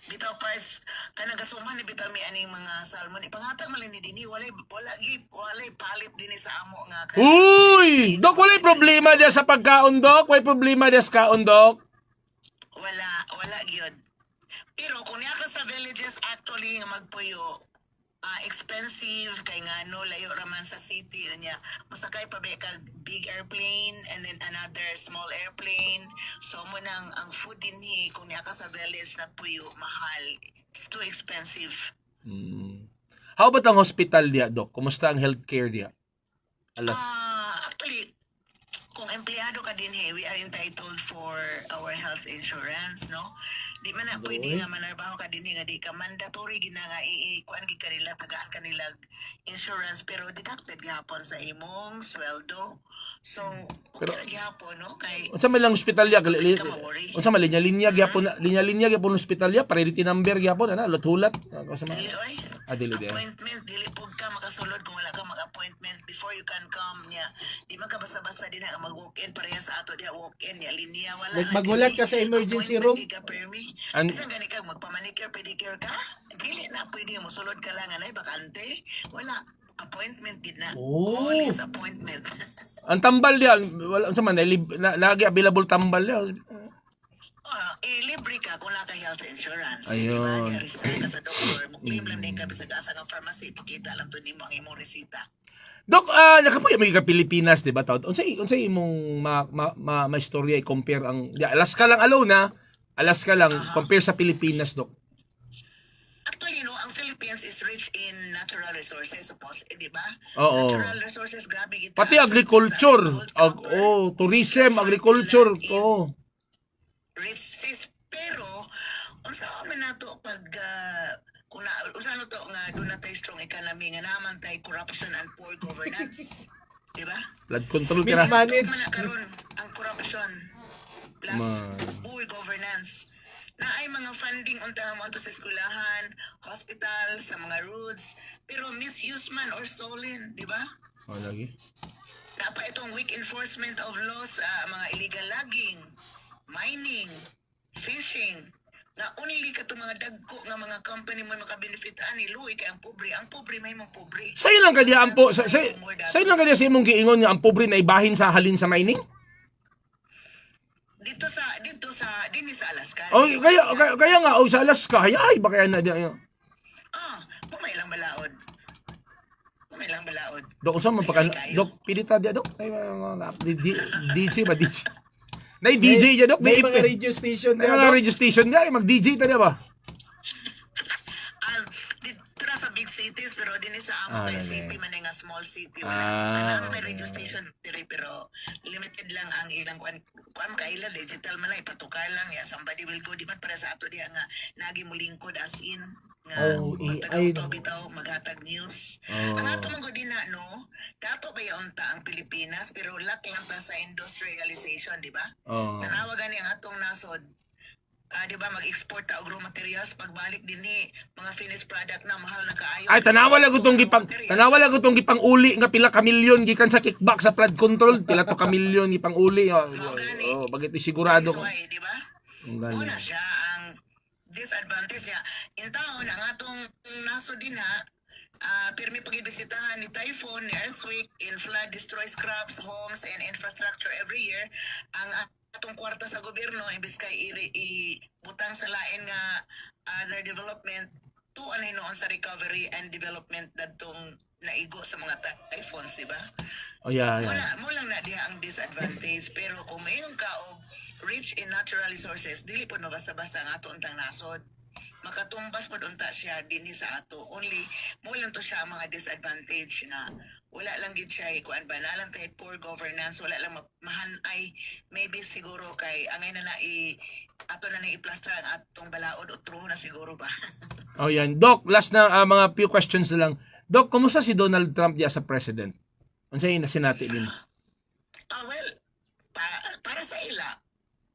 Bitaw pars kana gasuman ni bitaw mi aning mga salmon. Ipangatag man ni dinhi walay palit dinhi sa amo nga. Uy, Dok, walay problema diya sa pagkaon, Dok. Walay problema diya sa kaon, Dok. Wala gyud. Pero kung niya ka sa villages actually nga magpuyo expensive kay ngano layo raman sa city niya masakay pa ba kag big airplane and then another small airplane so mo nang ang food dinhi kung niya ka sa village nagpuyo mahal, it's too expensive. How about ang hospital diya, Doc? Kumusta ang healthcare diya? Actually kung empleyado ka din we are entitled for our health insurance, no? Di man na pwede nga manarbaho ka din nga di ka mandatory gina nga kuan gid kanila tagaan kanila insurance pero deducted gihapon sa imong sweldo. So, okay ra gihapon, no? Kay Unsa man lang ospitalya ka-worry. unsa man linya-linya gyapon linya-linya gyapon ospitalya priority number gyapon ana hulat sa Dili oy. dili di. Appointment, dili pug ka makasulod kung wala ka mag-appointment before you can come niya. Di man ka basta-basta din nga mag-walk-in pareha sa ato diha walk-in niya linya wala. Like maghulat ka sa emergency room. Di ka permi. An- Bisan gani ka magpamanicure pedicure ka. Dili na pwede mo sulod ka lang anay bakante. Wala appointment gid na. Oh. All is appointment. Ang tambal diyan wala unsa man lagi available tambal diyan. Libre ka kung wala ka health insurance. Ayun. Diba? Register ka sa doktor. Mo-claim lang din ka bisag asa ng pharmacy. Pakita lang to nimo ang imong resita. Dok, nakapuya may ka Pilipinas, di ba? Unsay imong ma-istorya i-compare ang Alaska lang alone na. Alaska lang compare sa Pilipinas, Dok. Actually, no, ang Philippines is rich in natural resources, suppose, di ba? Oo. Natural resources, grabe kita. Pati agriculture. Gold, copper, Tourism, agriculture. Oh. rich sis. Pero, unsa man nato pag kung unsa no to nga doon na tayo strong economy nga naman tayo corruption and poor governance. Di ba? Flood control ka na. Mismanage. Man karon ang corruption plus poor governance na ay mga funding unta mo to sa eskwelahan, hospital, sa mga roads, pero misuse man or stolen, di ba? Oh, lagi. Dapat itong weak enforcement of laws sa mga illegal logging, mining, fishing, na only ka itong mga dagko nga mga company mo makabenefit ani luoy kay ang pobre may mong pobre. Say lang kadi ampo, say lang kadi sa imong giingon nga ang pobre na ibahin sa halin sa mining. Dito sa dinhi sa Alaska. Oh, kaya nga sa Alaska, ay ba kaya na diyan. Pumay lang balaod. Dok unsa man pagka Dok pilita dia Dok. Ay mga DJ ba DJ? Nay DJ dia Dok, May mga radio station May mga radio station dia mag-DJ ta dia ba? Dito na sa big cities pero dinhi sa amo kay city man nga small city Ah, wala. May radio station diri pero limited lang ang ilang kuan kaila digital man lang ipatukar lang ya somebody will go di man para sa ato diha nga nagi mo lingkod as in nga AI to bitaw maghatag news. Ang ato man gud na no, dato ba unta ang Pilipinas pero lack lang ta sa industrialization, di ba? Tanawa gani ang atong nasod. Di ba mag-export ta og raw materials pagbalik dinhi mga finished product na mahal na kaayo. Ay tanawa lang gutong gipang uli nga pila ka milyon gikan sa kickback sa flood control, pila to ka milyon gipang uli. Bagit sigurado ko. Di ba? Una siya ang disadvantage niya. In taon, ang atong nasod din pirmi pagibisitahan ni typhoon, ni earthquake, in flood destroys crops, homes, and infrastructure every year. Ang atong kwarta sa gobyerno, imbis kay ibutang sa lain nga other development, tuanay noon sa recovery and development dadtong naigo sa mga typhoons, di ba? Oh yeah. Mo lang na diha ang disadvantage pero kung mayroon ka og rich in natural resources dili po no basta-basta ang ato untang nasod makatumbas pod unta siya dinhi sa ato only mo lang to siya ang mga disadvantage na wala lang gid siya kuan ba na lang tay poor governance wala lang mahanay maybe siguro kay angay na ato na i-plaster ang atong balaod o truho na siguro ba. Oh yan. Doc, last na mga few questions na lang. Doc, kumusta si Donald Trump diya sa president? Unsay na sinati din? Well, para sa ila,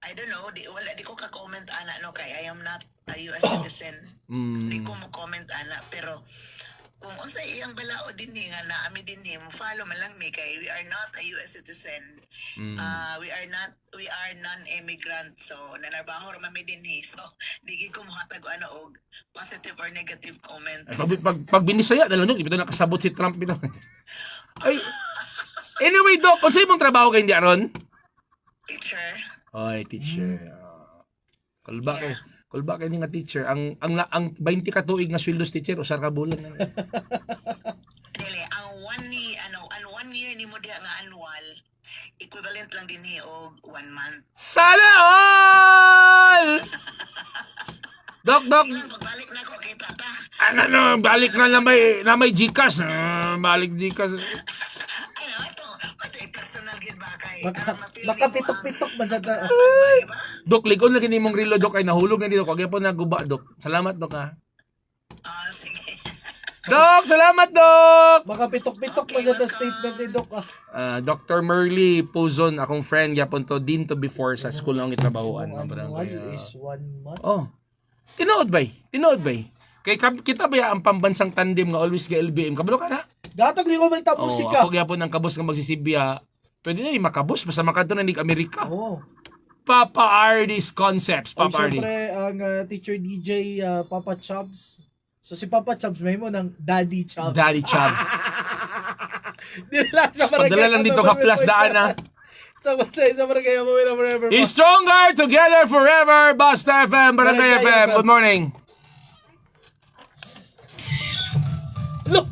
I don't know, di ko ka-comment ana no kay I am not a US citizen. Di ko mo comment ana pero kung unsay iyang balaod din nga naami din mo follow man lang mi kay we are not a US citizen. We are non-immigrant so nanarbaho ra mi din so di ko mohatag ano og positive or negative comment. Pag binisaya na lang no, ibito nakasabot si Trump bitaw. Ay. Anyway, Doc, unsay imong trabaho kay ndi aron? Teacher. Oy, teacher. Kulba kay nga teacher. Ang 20 ka tuig nga sweldo teacher usar ka bulan na. Dili ang 1 year nimo diha nga annual equivalent lang din og 1 month. Sana all! Doc. Pagbalik na ko kay tata. Balik na may GCash. Balik GCash. Ito personal gid ba Makapitok-pitok man sa ta. Dok, ligon lagi nimong rilo, Dok. Ay, nahulog na dito. Kaya po naguba, Dok. Salamat, Dok, ha. Dok, salamat, Dok! Makapitok-pitok man sa ta statement ni Doc. Dr. Merly Puzon, akong friend, yapon to, din to before sa school na akong itrabahoan. Ang Barangay, annual is 1 month. Oh. Tinood bay. Kay kita ba ang pambansang tandem nga always ga LBM? Kabalo ka na? Gatag li ko man ta Oh, musika. ako gyapon ang kabus nga magsisibya. Pwede na makabus basta makadto na nig Amerika. Oo. Papa Artist Concepts, Ang Papa Artie. syempre, ang teacher DJ Papa Chubbs. So si Papa Chubbs may mo ng Daddy Chubbs. Daddy Chubbs. Dila sa Padala lang dito ka plus daan na. Sa barangay mo na forever. Be stronger together forever. Basta FM, Barangay FM. Good morning. Look.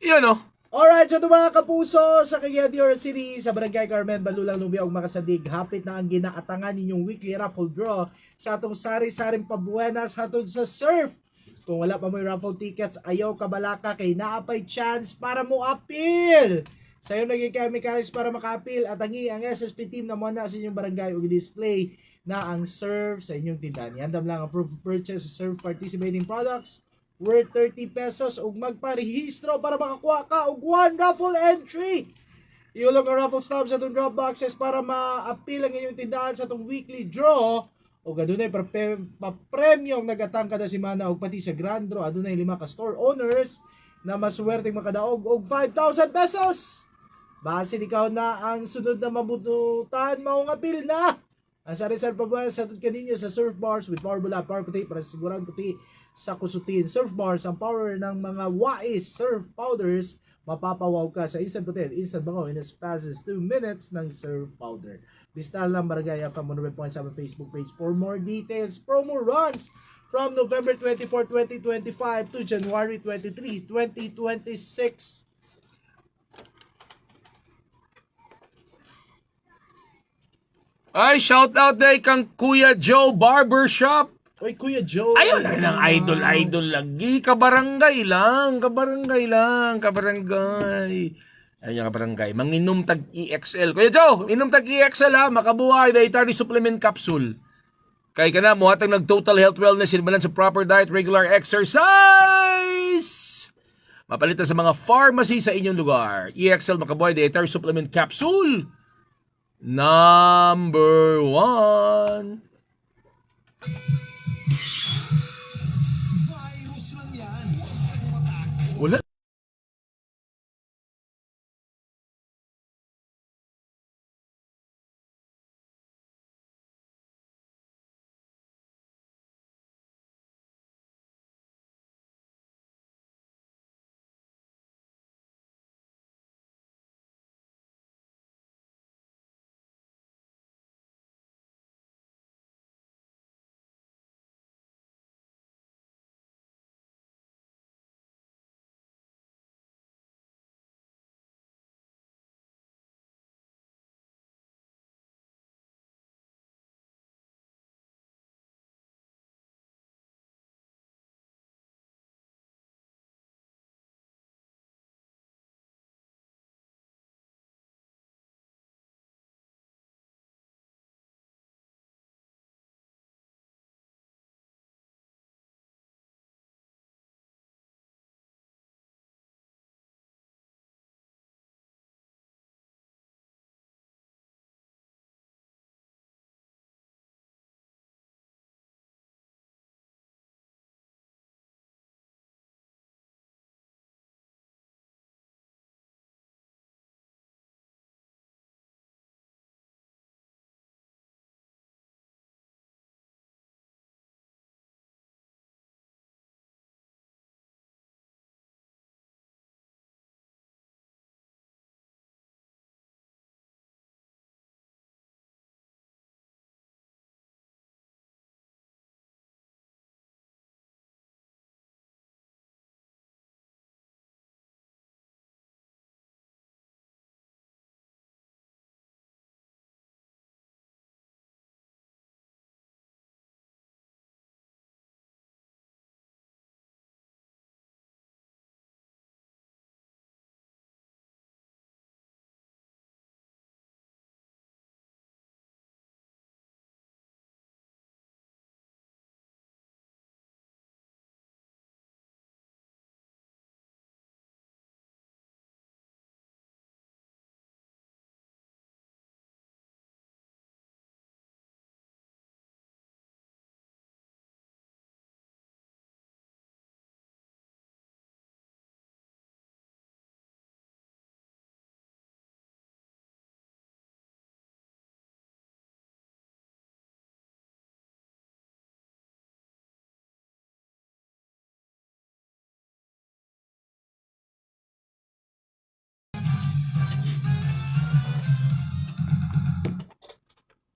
Yun o. Alright, so ito mga kapuso sa Cagayan de Oro City, sa Barangay Carmen, Balulang Lumbia ug Makasadig, hapit na ang ginaatangan ninyong weekly raffle draw sa atong sari-saring pabuenas hatod sa surf. Kung wala pa mo yung raffle tickets, ayaw kabalaka kay naapay chance para mo appeal. Sayo naging chemicals para maka-appeal at ang SSP team na muna sa inyong barangay ug display na ang surf sa inyong tindahan. Iandam lang ang proof of purchase sa surf participating products worth 30 pesos ug magparehistro para makakuha ka og 1 raffle entry. Iulog ang raffle stubs sa itong drop boxes para ma-appeal ang inyong tindahan sa itong weekly draw. O adunay pa-premyo ang nagatang kada semana ug pati sa grand draw adunay 5 ka store owners na maswerteng makadaog og 5,000 pesos. Base ikaw na ang sunod na mabututan mao nga appeal na. Ang sari-sari pabuenas sa tutkan ninyo sa surf bars with power bula, power puti para sigurado puti sa kusutin. Surf bars, ang power ng mga wais surf powders, mapapawaw ka sa instant puti, instant bango in as fast as 2 minutes ng surf powder. Bisita lang Barangay FM 100.7 Facebook page for more details. Promo runs from November 24, 2025 to January 23, 2026. Ay, shout out day kang Kuya Joe Barbershop. Oy, Kuya Joe. Ayun, lang idol lagi. Kabarangay lang. Ayun, kabarangay. Manginom tag EXL. Kuya Joe, inom tag EXL ha. Makabuhay dietary supplement capsule. Kay ka na, muhatag nag-total health wellness in balance sa proper diet, regular exercise. Mapalitan sa mga pharmacy sa inyong lugar. EXL Makabuhay dietary supplement capsule. Number 1. Virus lang yan. Huwag kang matakot. Wala.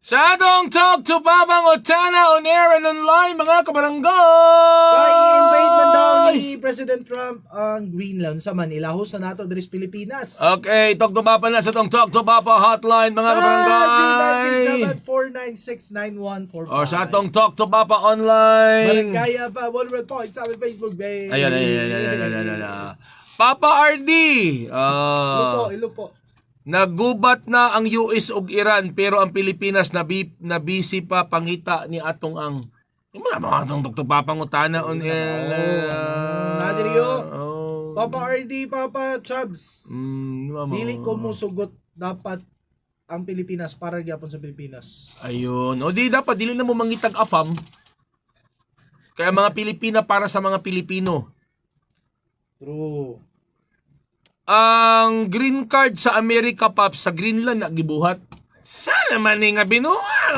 Sa atong Talk to Babang Otana on air and online, mga kabarangay! Kay invade man daw ni President Trump ang Greenland sa Manila. Host na nato diri sa Pilipinas. Okay, Talk to Papa na sa tong Talk to Papa hotline mga kabarangay. 0967-496-9145. Or sa atong Talk to Papa online. Barangay FM 100.7 Facebook page. Ayan. Papa RD. Ilo po. Nagubat na ang US ug Iran pero ang Pilipinas nabisi pa pangita ni atong ang mga atong Talk to Papa ngutana on air. Nadiriyo. Papa RD, Papa Chubbs. Dili ko mo sugot dapat ang Pilipinas para gyapon sa Pilipinas. Ayun. O di dapat dili na mo mangitag afam. Kaya mga Pilipina para sa mga Pilipino. True. Ang green card sa Amerika Pops sa Greenland na gibuhat. Sana man nga binuha.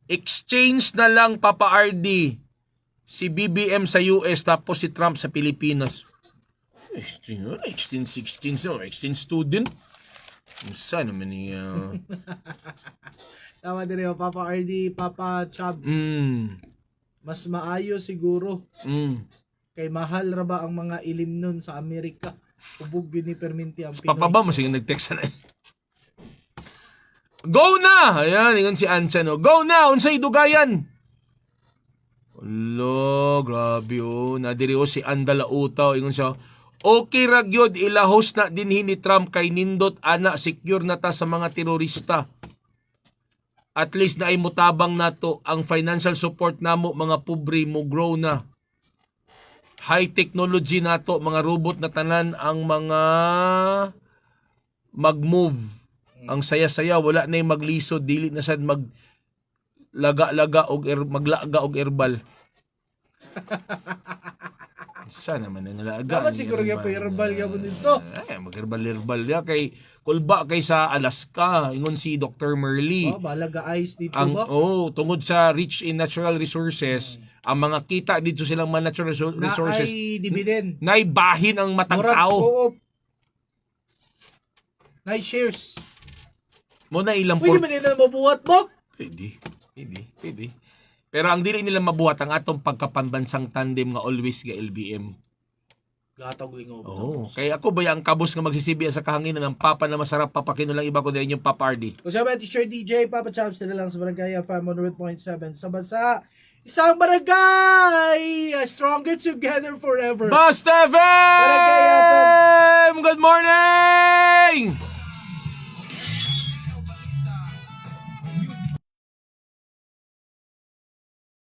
Exchange na lang Papa RD si BBM sa US tapos si Trump sa Pilipinas. Exchange student. Sana man niya. Tama din yun, Papa RD, Papa Chubbs. Mas maayo siguro. Kay mahal ra ba ang mga ilim nun sa Amerika? Ubog yun ni Perminti ang Pinoy. Papa ba mas yung nag-text na Go na! Ayan, ingon si Ancha, no? Go na! Unsay dugayan! Alo, grabe oh. Nadiri si Andala Utaw. Ingon siya, okay ra gyud ilahos na dinhi ni Trump kay nindot ana secure na ta sa mga terorista. At least na ay mutabang nato ang financial support namo mga pobre mo grow na. High technology nato mga robot na tanan ang mga mag-move. Ang saya-saya wala na yung maglisod dili na sad maglaga-laga og maglaga og herbal. Sana man ang laga. Dapat siguro nga pa herbal gabon dito. Ay, mag-herbal ya kay kulba kay sa Alaska ingon si Dr. Merly. Balaga ice dito ba? Tungod sa rich in natural resources, ang mga kita dito silang mga natural resources. Na ay dividend. Naibahin ang matang tao. Na shares. Mo na ilang Pwede ba nila mabuhat mo? Pwede. Pero ang dili nila mabuhat ang atong pagkapambansang tandem nga always ga LBM. Gatog lingaw. Kaya ako ba ang kabus nga magsisibiya sa kahanginan ng papa na masarap papakino lang iba ko din yung Papa RD. Kung siya ba t-shirt DJ, Papa Chops na lang sa Barangay FM 100.7 sa bansa. Isang barangay! Stronger together forever. Basta FM! Barangay FM! Good morning!